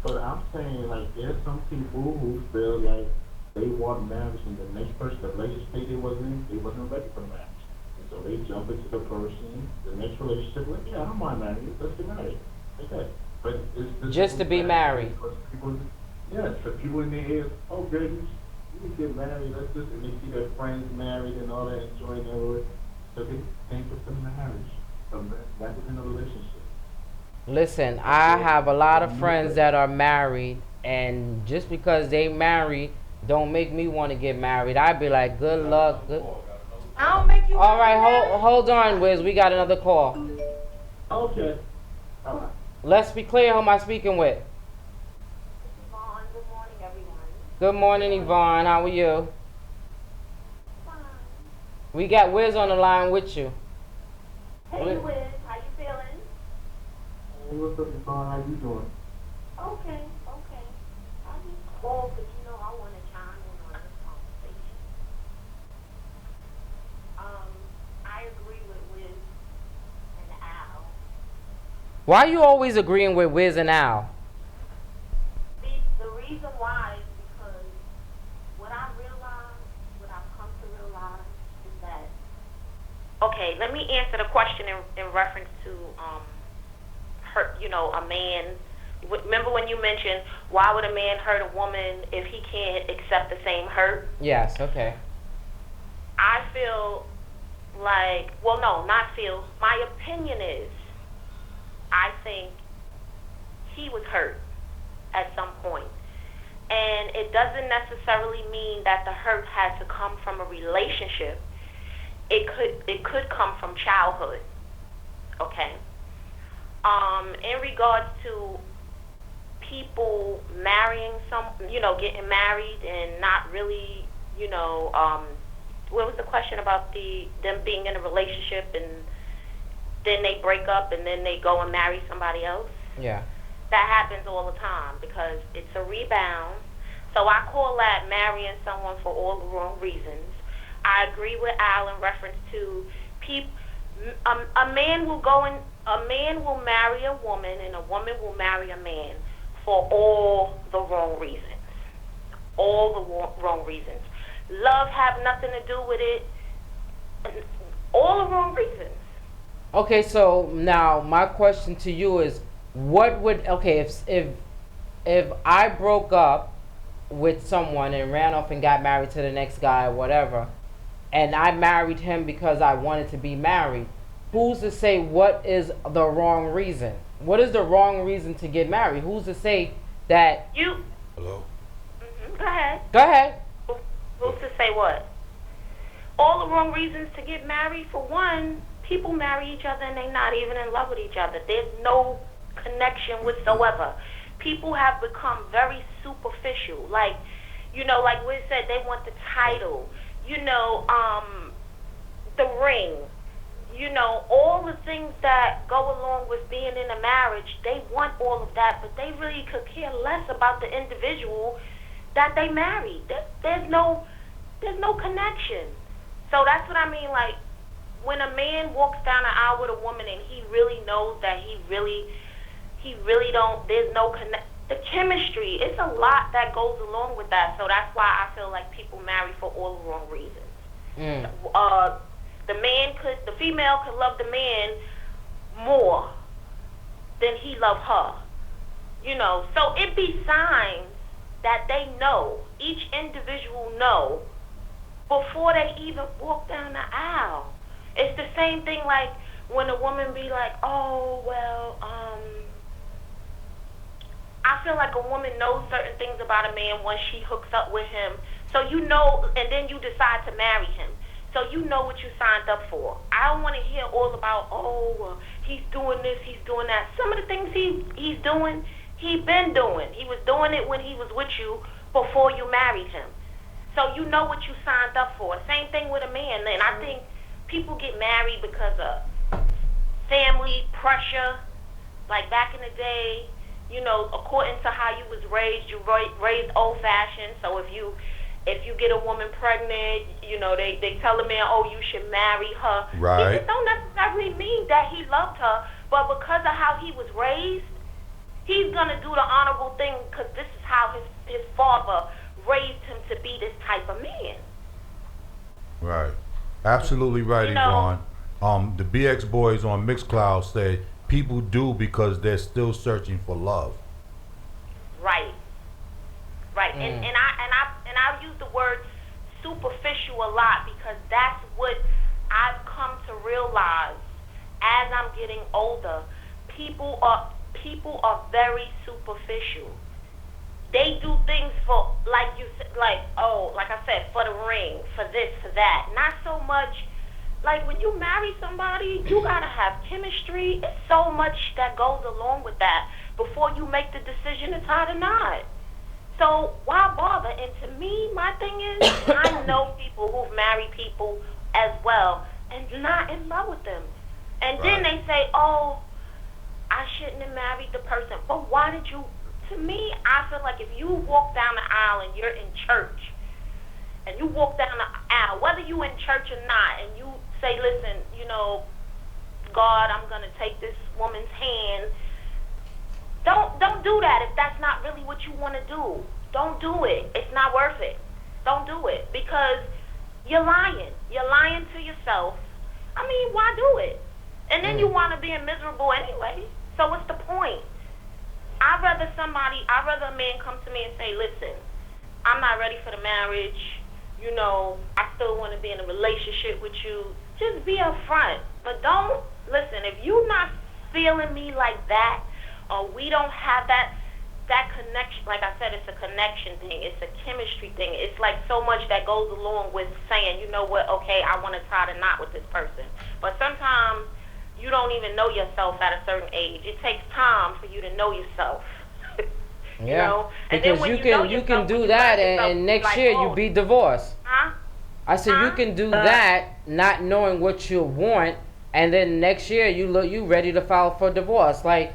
But I'm saying, like, there's some people who feel like they want marriage, and the next person, the relationship they wasn't ready for marriage. And so they jump into the person, the next relationship, like, yeah, I don't mind marrying you, let's get married. Okay. But it's Just to be married. People, yes, for people in their ears, oh, girl, you get married, let's just, and they see their friends married and all that, enjoying their life. So they can't put them in a marriage. That was in a relationship. Listen, I have a lot of friends that are married, and just because they married don't make me want to get married. I'd be like, good luck. Good. I don't make you. All right, hold on, Wiz. We got another call. Okay. All right. Let's be clear. Who am I speaking with? Yvonne, good morning, everyone. Good morning, Yvonne. How are you? Fine. We got Wiz on the line with you. Hey, Wiz, how you feeling? Hey, what's up, Yvonne? How you doing? Okay. I just called because, you know, I want to chime in on this conversation. I agree with Wiz and Al. Why are you always agreeing with Wiz and Al? The reason why is because what I've come to realize is that, okay, let me answer the question in reference to hurt, you know, a man. Remember when you mentioned, why would a man hurt a woman if he can't accept the same hurt? Yes, okay. I feel like, well, no, not feel. My opinion is, I think he was hurt at some point. And it doesn't necessarily mean that the hurt has to come from a relationship. It could come from childhood. Okay. In regards to people marrying getting married and not really, you know, what was the question about them being in a relationship and then they break up and then they go and marry somebody else? Yeah. That happens all the time because it's a rebound. So I call that marrying someone for all the wrong reasons. I agree with Al in reference to a man will marry a woman and a woman will marry a man for all the wrong reasons. All the wrong reasons. Love have nothing to do with it. All the wrong reasons. Okay, so now my question to you is, if I broke up with someone and ran off and got married to the next guy or whatever, and I married him because I wanted to be married, who's to say what is the wrong reason? What is the wrong reason to get married? Who's to say that... Hello? Go ahead. Go ahead. Who's to say what? All the wrong reasons to get married. For one, people marry each other and they're not even in love with each other. There's no connection whatsoever. People have become very superficial. Like, you know, like we said, they want the title, you know, the ring, you know, all the things that go along with being in a marriage. They want all of that, but they really could care less about the individual that they married. There's no connection. So that's what I mean. Like, when a man walks down the aisle with a woman and he really knows that he really don't, there's no the chemistry, it's a lot that goes along with that. So that's why I feel like people marry for all the wrong reasons. The female could love the man more than he loved her. You know, so it be signs that they know, each individual know, before they even walk down the aisle. It's the same thing like when a woman be like, oh, well, I feel like a woman knows certain things about a man once she hooks up with him. So you know, and then you decide to marry him. So So you know what you signed up for. I don't want to hear all about, he's doing this, he's doing that. Some of the things he's doing, he been doing. He was doing it when he was with you before you married him. So you know what you signed up for. Same thing with a man. And I think people get married because of family pressure. Like back in the day, you know, according to how you was raised, you raised old-fashioned. So if you get a woman pregnant, you know, they tell a man, you should marry her. Right. It don't necessarily mean that he loved her, but because of how he was raised, he's going to do the honorable thing because this is how his father raised him to be this type of man. Right. Absolutely right, Yvonne. The BX Boys on Mixcloud say people do because they're still searching for love. Right. Right. And I use the word superficial a lot because that's what I've come to realize as I'm getting older. People are very superficial. They do things for, like I said, for the ring, for this, for that. Not so much, like when you marry somebody, you gotta have chemistry. It's so much that goes along with that before you make the decision to tie the knot. So why bother? And to me, my thing is, I know people who've married people as well and not in love with them. And then they say, I shouldn't have married the person. But why did you? To me, I feel like if you walk down the aisle and you're in church, and you walk down the aisle, whether you in church or not, and you say, listen, you know, God, I'm going to take this woman's hand. Don't do that if that's not really what you want to do. Don't do it. It's not worth it. Don't do it because you're lying. You're lying to yourself. I mean, why do it? And then you want to be miserable anyway. So what's the point? I'd rather a man come to me and say, listen, I'm not ready for the marriage. You know, I still want to be in a relationship with you. Just be upfront. But don't, listen, if you're not feeling me like that, or we don't have that connection, like I said, it's a connection thing. It's a chemistry thing. It's like so much that goes along with saying, you know what, okay, I want to tie the knot with this person. But sometimes you don't even know yourself at a certain age. It takes time for you to know yourself. You know? And because then you can do that and next year you be divorced. I said you can do that not knowing what you want, and then next year you ready to file for divorce. Like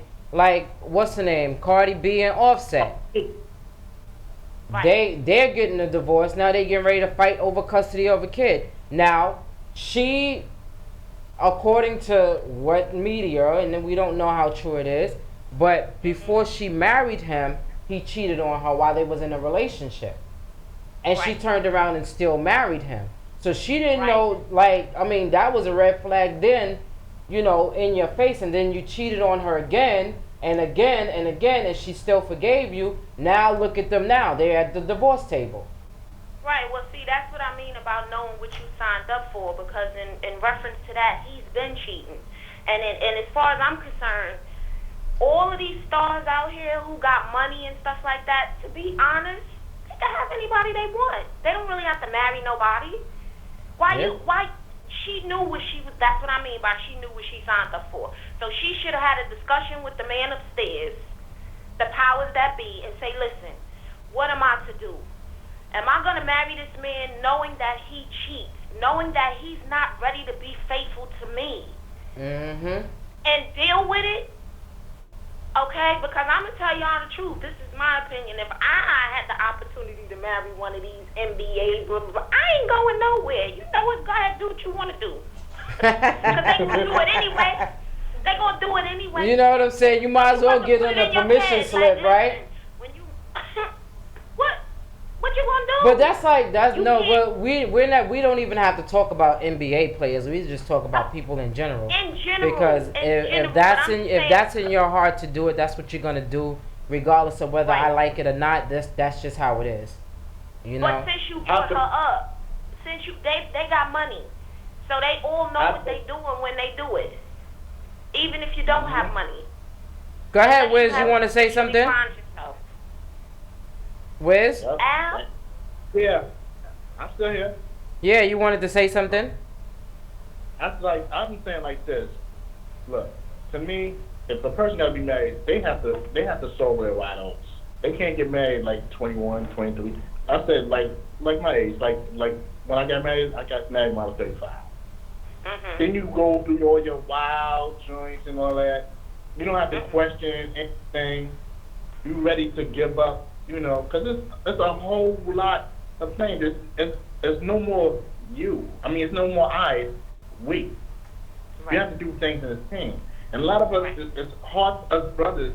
what's the name? Cardi B and Offset. They're getting a divorce. Now they getting ready to fight over custody of a kid. Now she, according to what media, and then we don't know how true it is, but before she married him, he cheated on her while they was in a relationship. And she turned around and still married him. So she didn't know, that was a red flag then, you know, in your face. And then you cheated on her again and again and again, and she still forgave you. Now look at them now. They're at the divorce table. Right. Well, see, that's what I mean about knowing what you signed up for, because in reference to that, he's been cheating. And as far as I'm concerned, all of these stars out here who got money and stuff like that, to be honest, they can have anybody they want. They don't really have to marry nobody. Why she knew what she was, that's what I mean by she knew what she signed up for. So she should have had a discussion with the man upstairs, the powers that be, and say, listen, what am I to do? Am I going to marry this man knowing that he cheats, knowing that he's not ready to be faithful to me? And deal with it? Okay, because I'm going to tell y'all the truth. This is my opinion. If I had the opportunity to marry one of these NBA, I ain't going nowhere. You know what? Go ahead, do what you want to do. Because they going to do it anyway. They going to do it anyway. You know what I'm saying? You might as well get them a permission slip, right? What you gonna do? But we don't even have to talk about NBA players. We just talk about people in general. In general. Because if that's in your heart to do it, that's what you're gonna do, regardless of whether I like it or not. That's just how it is. You know. But since you brought her up, they got money, so they all know what they doing when they do it, even if you don't have money. Go ahead, Wiz. You want to say something? Wiz? Al? Yeah, I'm still here. Yeah, you wanted to say something? I'm saying like this. Look, to me, if a person gotta be married, they have to show real adults. They can't get married like 21, 23. I said like my age. Like when I got married when I was 35. Then you go through all your wild joints and all that. You don't have to question anything. You ready to give up, because it's a whole lot of things. It's no more you. I mean, it's no more I, it's we. We have to do things in a team. And a lot of us, it's hard for us brothers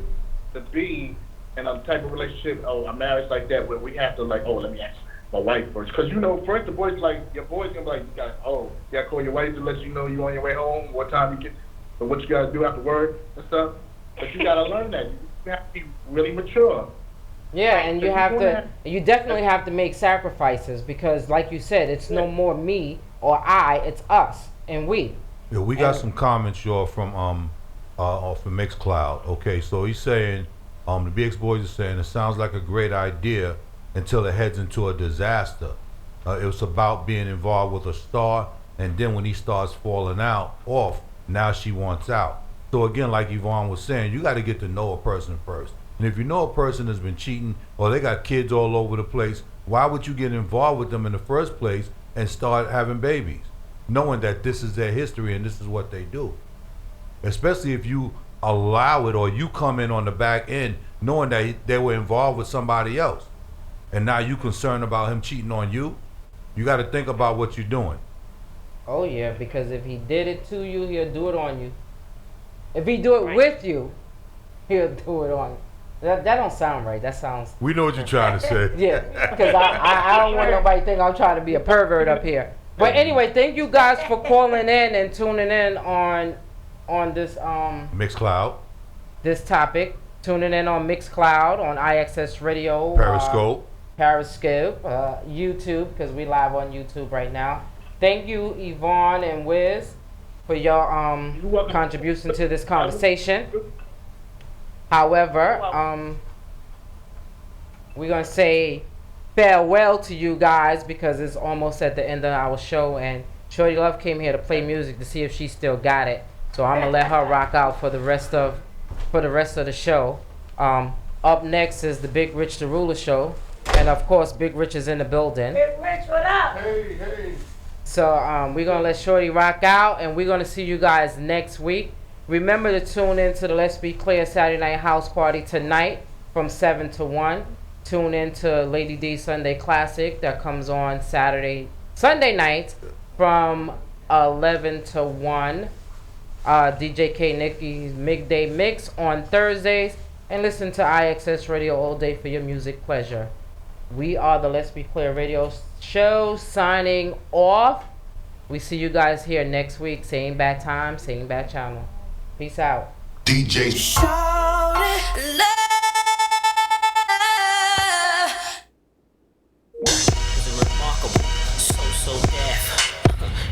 to be in a type of relationship, a marriage like that, where we have to let me ask my wife first. Because, first the boys, your boys going to be like, you got to call your wife to let you know you on your way home, what time you get, and what you got to do after work and stuff. But you got to learn that. You have to be really mature. Yeah, and you definitely have to make sacrifices because, like you said, it's no more me or I, it's us and we. Yeah, we got some comments, y'all, from Mixcloud. Okay, so he's saying, the BX Boys is saying, it sounds like a great idea until it heads into a disaster. It was about being involved with a star, and then when he starts falling off, now she wants out. So again, like Yvonne was saying, you got to get to know a person first. And if you know a person has been cheating or they got kids all over the place, why would you get involved with them in the first place and start having babies, knowing that this is their history and this is what they do? Especially if you allow it or you come in on the back end knowing that they were involved with somebody else. And now you concerned about him cheating on you. You got to think about what you're doing. Oh, yeah, because if he did it to you, he'll do it on you. If he do it with you, he'll do it on you. That don't sound right. That sounds... We know what you're trying to say. Yeah, because I don't want nobody to think I'm trying to be a pervert up here. But anyway, thank you guys for calling in and tuning in on this... Mixcloud. This topic. Tuning in on Mixcloud, on IXS Radio. Periscope. YouTube, because we live on YouTube right now. Thank you, Yvonne and Wiz, for your contribution to this conversation. However, we're going to say farewell to you guys because it's almost at the end of our show, and Shorty Love came here to play music to see if she still got it. So I'm going to let her rock out for the rest of the show. Up next is the Big Rich the Ruler show, and of course Big Rich is in the building. Big Rich, what up? Hey. So we're going to let Shorty rock out, and we're going to see you guys next week. Remember to tune in to the Let's Be Clear Saturday Night House Party tonight from 7 to 1. Tune in to Lady D Sunday Classic that comes on Sunday night from 11 to 1. DJ K Nikki's Midday Mix on Thursdays. And listen to IXS Radio all day for your music pleasure. We are the Let's Be Clear Radio show signing off. We see you guys here next week. Same bad time, same bad channel. Peace out. DJ Shorty love. It's a remarkable, so deaf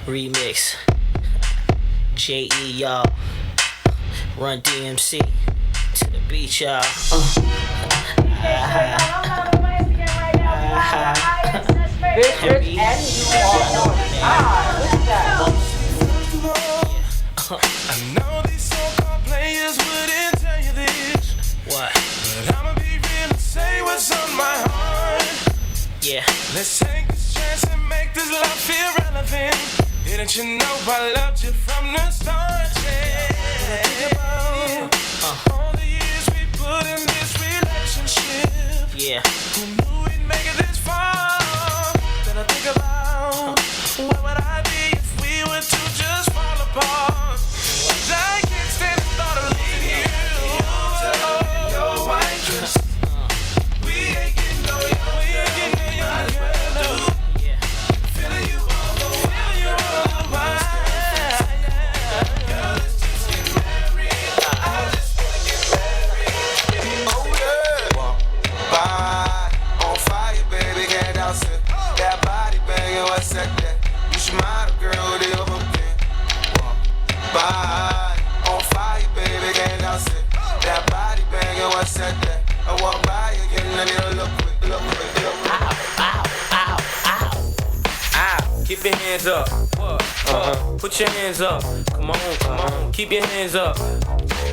remix. J.E. y'all, Run DMC to the beach, y'all. Big Rich and you are on. Look at that. I know these so-called players wouldn't tell you this. What? But I'ma be real and say what's on my heart. Yeah. Let's take this chance and make this love feel relevant. Didn't you know I loved you from the start? Yeah. Think about all the years we put in this relationship. Yeah. Who knew we'd make it this far? Then I think about where would I be if we were to just fall apart? I can't stand the thought of leaving you. Your white dress. We ain't getting no younger. We ain't getting no younger. Feeling you all over. Feeling you all over. Girl, let's just get married. I just wanna get married. Oh yeah. Walk by on fire, baby, can't doubt it. That body banging, what's that? You should mind a girl with the overthink. Walk by on fire, baby, can't doubt it. That body banging, what's that? I walk by again, a little look quick, look quick, look quick. Ow, ow, ow, ow, ow. Keep your hands up. What? Put your hands up. Come on. Keep your hands up.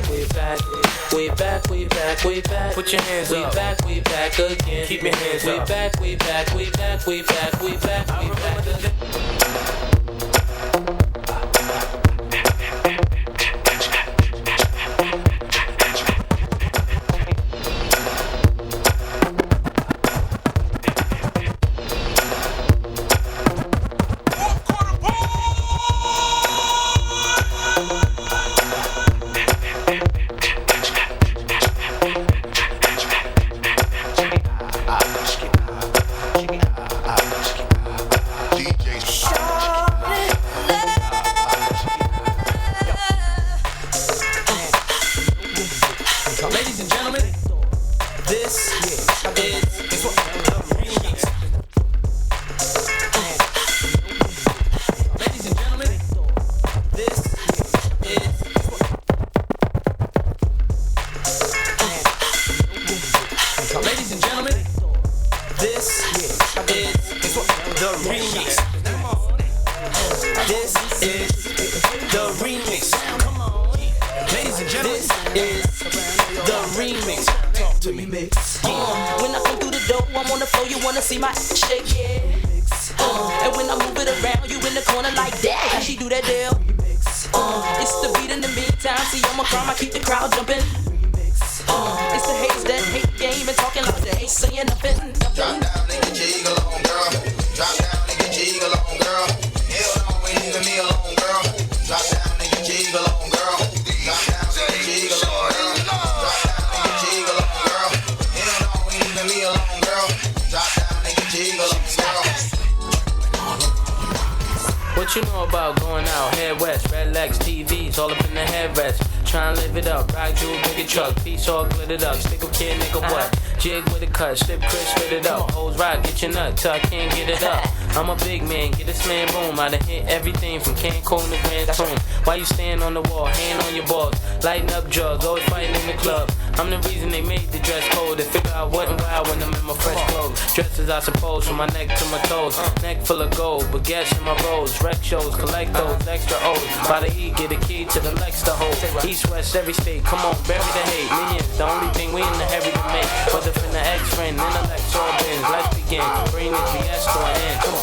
We back, we back, we back, we back. Put your hands up. We back again. Keep your hands up. We back, we back, we back, we back, we back, we back again. What you know about going out? Head west, red legs, TVs, all up in the headrest. Tryna live it up, ride you a bigger truck, piece all glittered up, stick a kid, nigga what? Jig with a cut, slip Chris, spit it up. Hoes rock, get your nut till I can't get it up. I'm a big man, get this man boom. I done hit everything from Cancun to Grand Tune. Why you stand on the wall, hand on your balls, lighting up drugs, always fighting in the club. I'm the reason they made the dress code. They figure out what and why when I'm in my fresh clothes. Dresses I suppose from my neck to my toes. Neck full of gold, baguettes in my rolls. Rec shows, collect those extra O's. By the E, get a key to the Lex to hold. East, west, every state, come on, bury the hate. Millions, the only thing we in the hurry to make. Whether from the ex-friend, intellect, or bins. Let's begin, bring this BS to an end. Come on.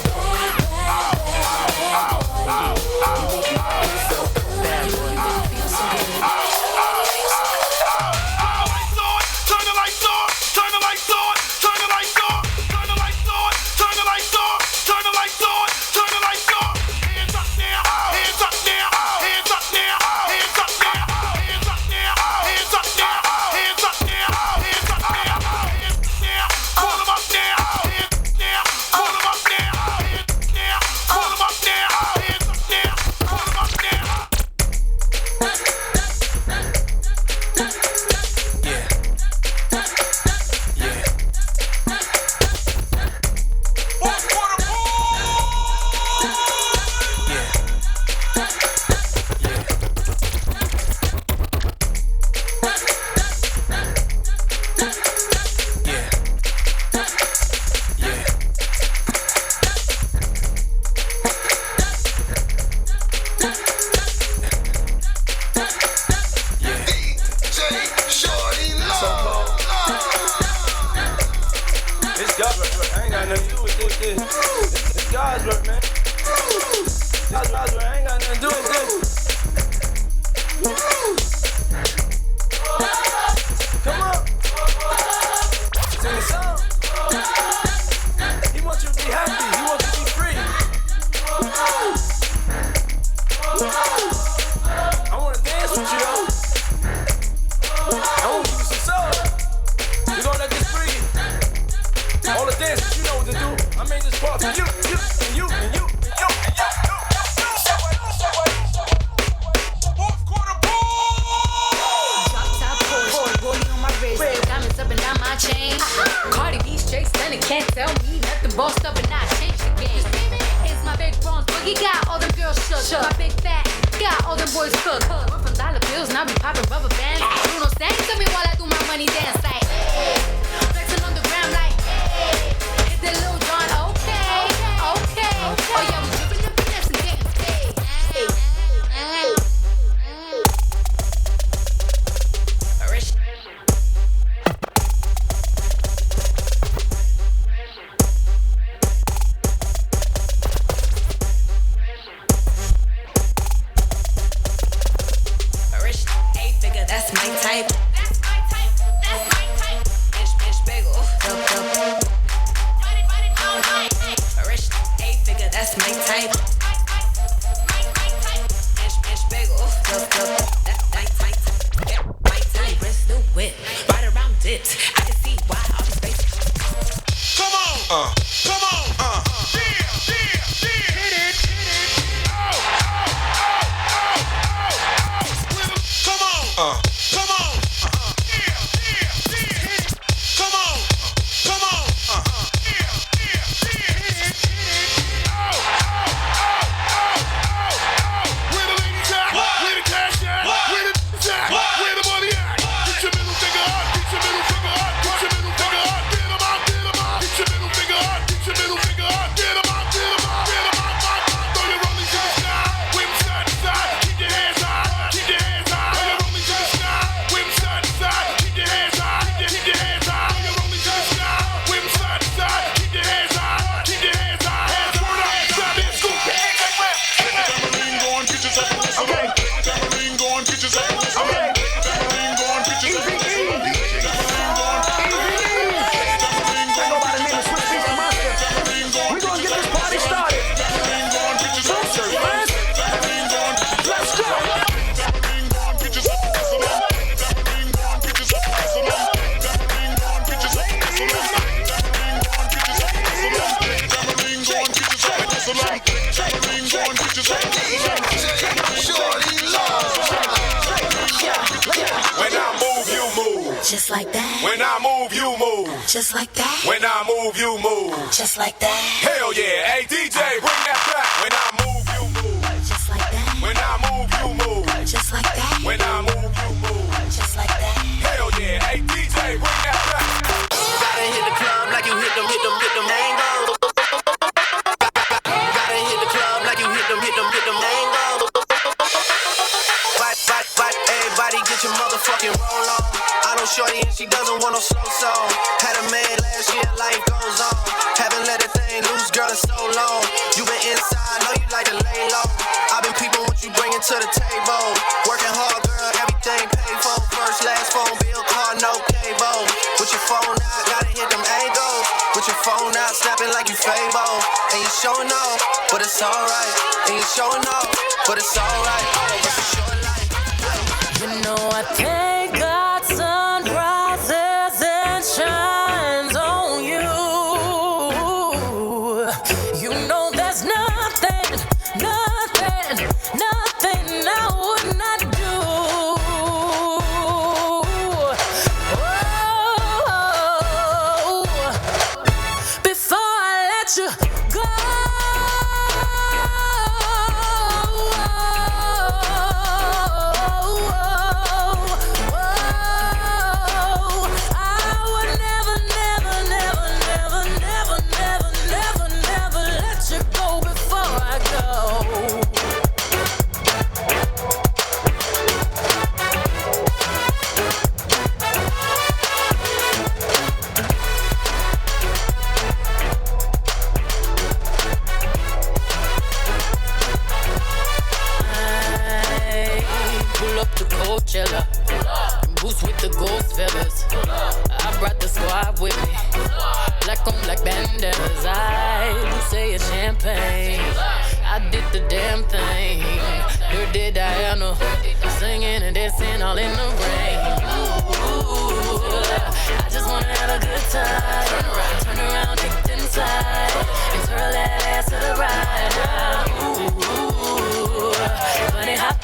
Oh yeah, we that's my type. That's my type. That's my type. Bitch, bagel. Rich, 8-figure, that's my type. Bitch, bagel. That's my type. My type. Wrist the whip, right around dips. I can see why all these faces. Come on, come on, hit it. Come on, come on, come on, come on, where the ladies at? Where the cash at? Where the at? Where the money at? Get your middle finger up, get your middle finger up, get your middle finger up, get 'em out, get 'em out, get your middle finger up, get your middle finger up, get 'em out, get 'em out, get 'em out, throw your rollies in the sky, wave 'em side to side, keep your hands high, keep your hands high, throw your rollies in the sky, wave 'em side to side, keep your hands high, keep your hands high, throw your rollies in the sky, wave 'em side to side, keep your hands high, keep your hands high, hands word up, stop it, scoop your hands like whip. Get the tambourine going, get yourself a whistle. Get the tambourine going, get yourself a whistle. Get the tambourine going, get yourself a whistle. We're gonna get this party started. Let's go. When I move, you move. Just like that. When I move, you move. Just like that. When I move, you move. Just like that. Hell yeah. Hey DJ, bring that back. When I move, you move. Just like that. When I move, you move. Just like that. When I move, you move. Just like that. Hell yeah. Hey DJ, bring that back. Gotta hit the club like you hit them angles. Gotta hit the club like you hit them angles. Fight, everybody get your motherfucking roll on. I know Shorty and she doesn't want no slow song. Had a man last year, life goes on. Haven't let a thing loose, girl, in so long. You been inside, know you like to lay low. I've been peeping what you bringing to the table. Working hard, girl, everything paid for. First, last phone bill, car, no cable. With your phone out, gotta hit them angles. With your phone out, snapping like you Fable. And you showing off, but it's alright. And you showing off, but it's alright. Oh, it's a short life. You know I thank God sun rises and shines on you. You know there's nothing I would not do. Oh, before I let you go. Coachella, boots with the ghost feathers. I brought the squad with me, black on black bandanas. I do say it's champagne. I did the damn thing. Dirty Diana, singing and dancing all in the rain. Ooh, I just wanna have a good time. Turn around, kick it inside, and twirl that ass to the right. Ooh, funny hop,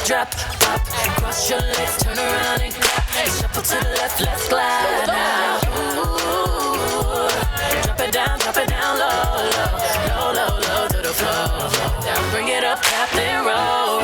drop, pop, cross your legs, turn around and clap. Shuffle to the left, let's glide now. Ooh, drop it down low, low, low, low, low to the floor. Now bring it up, tap and roll.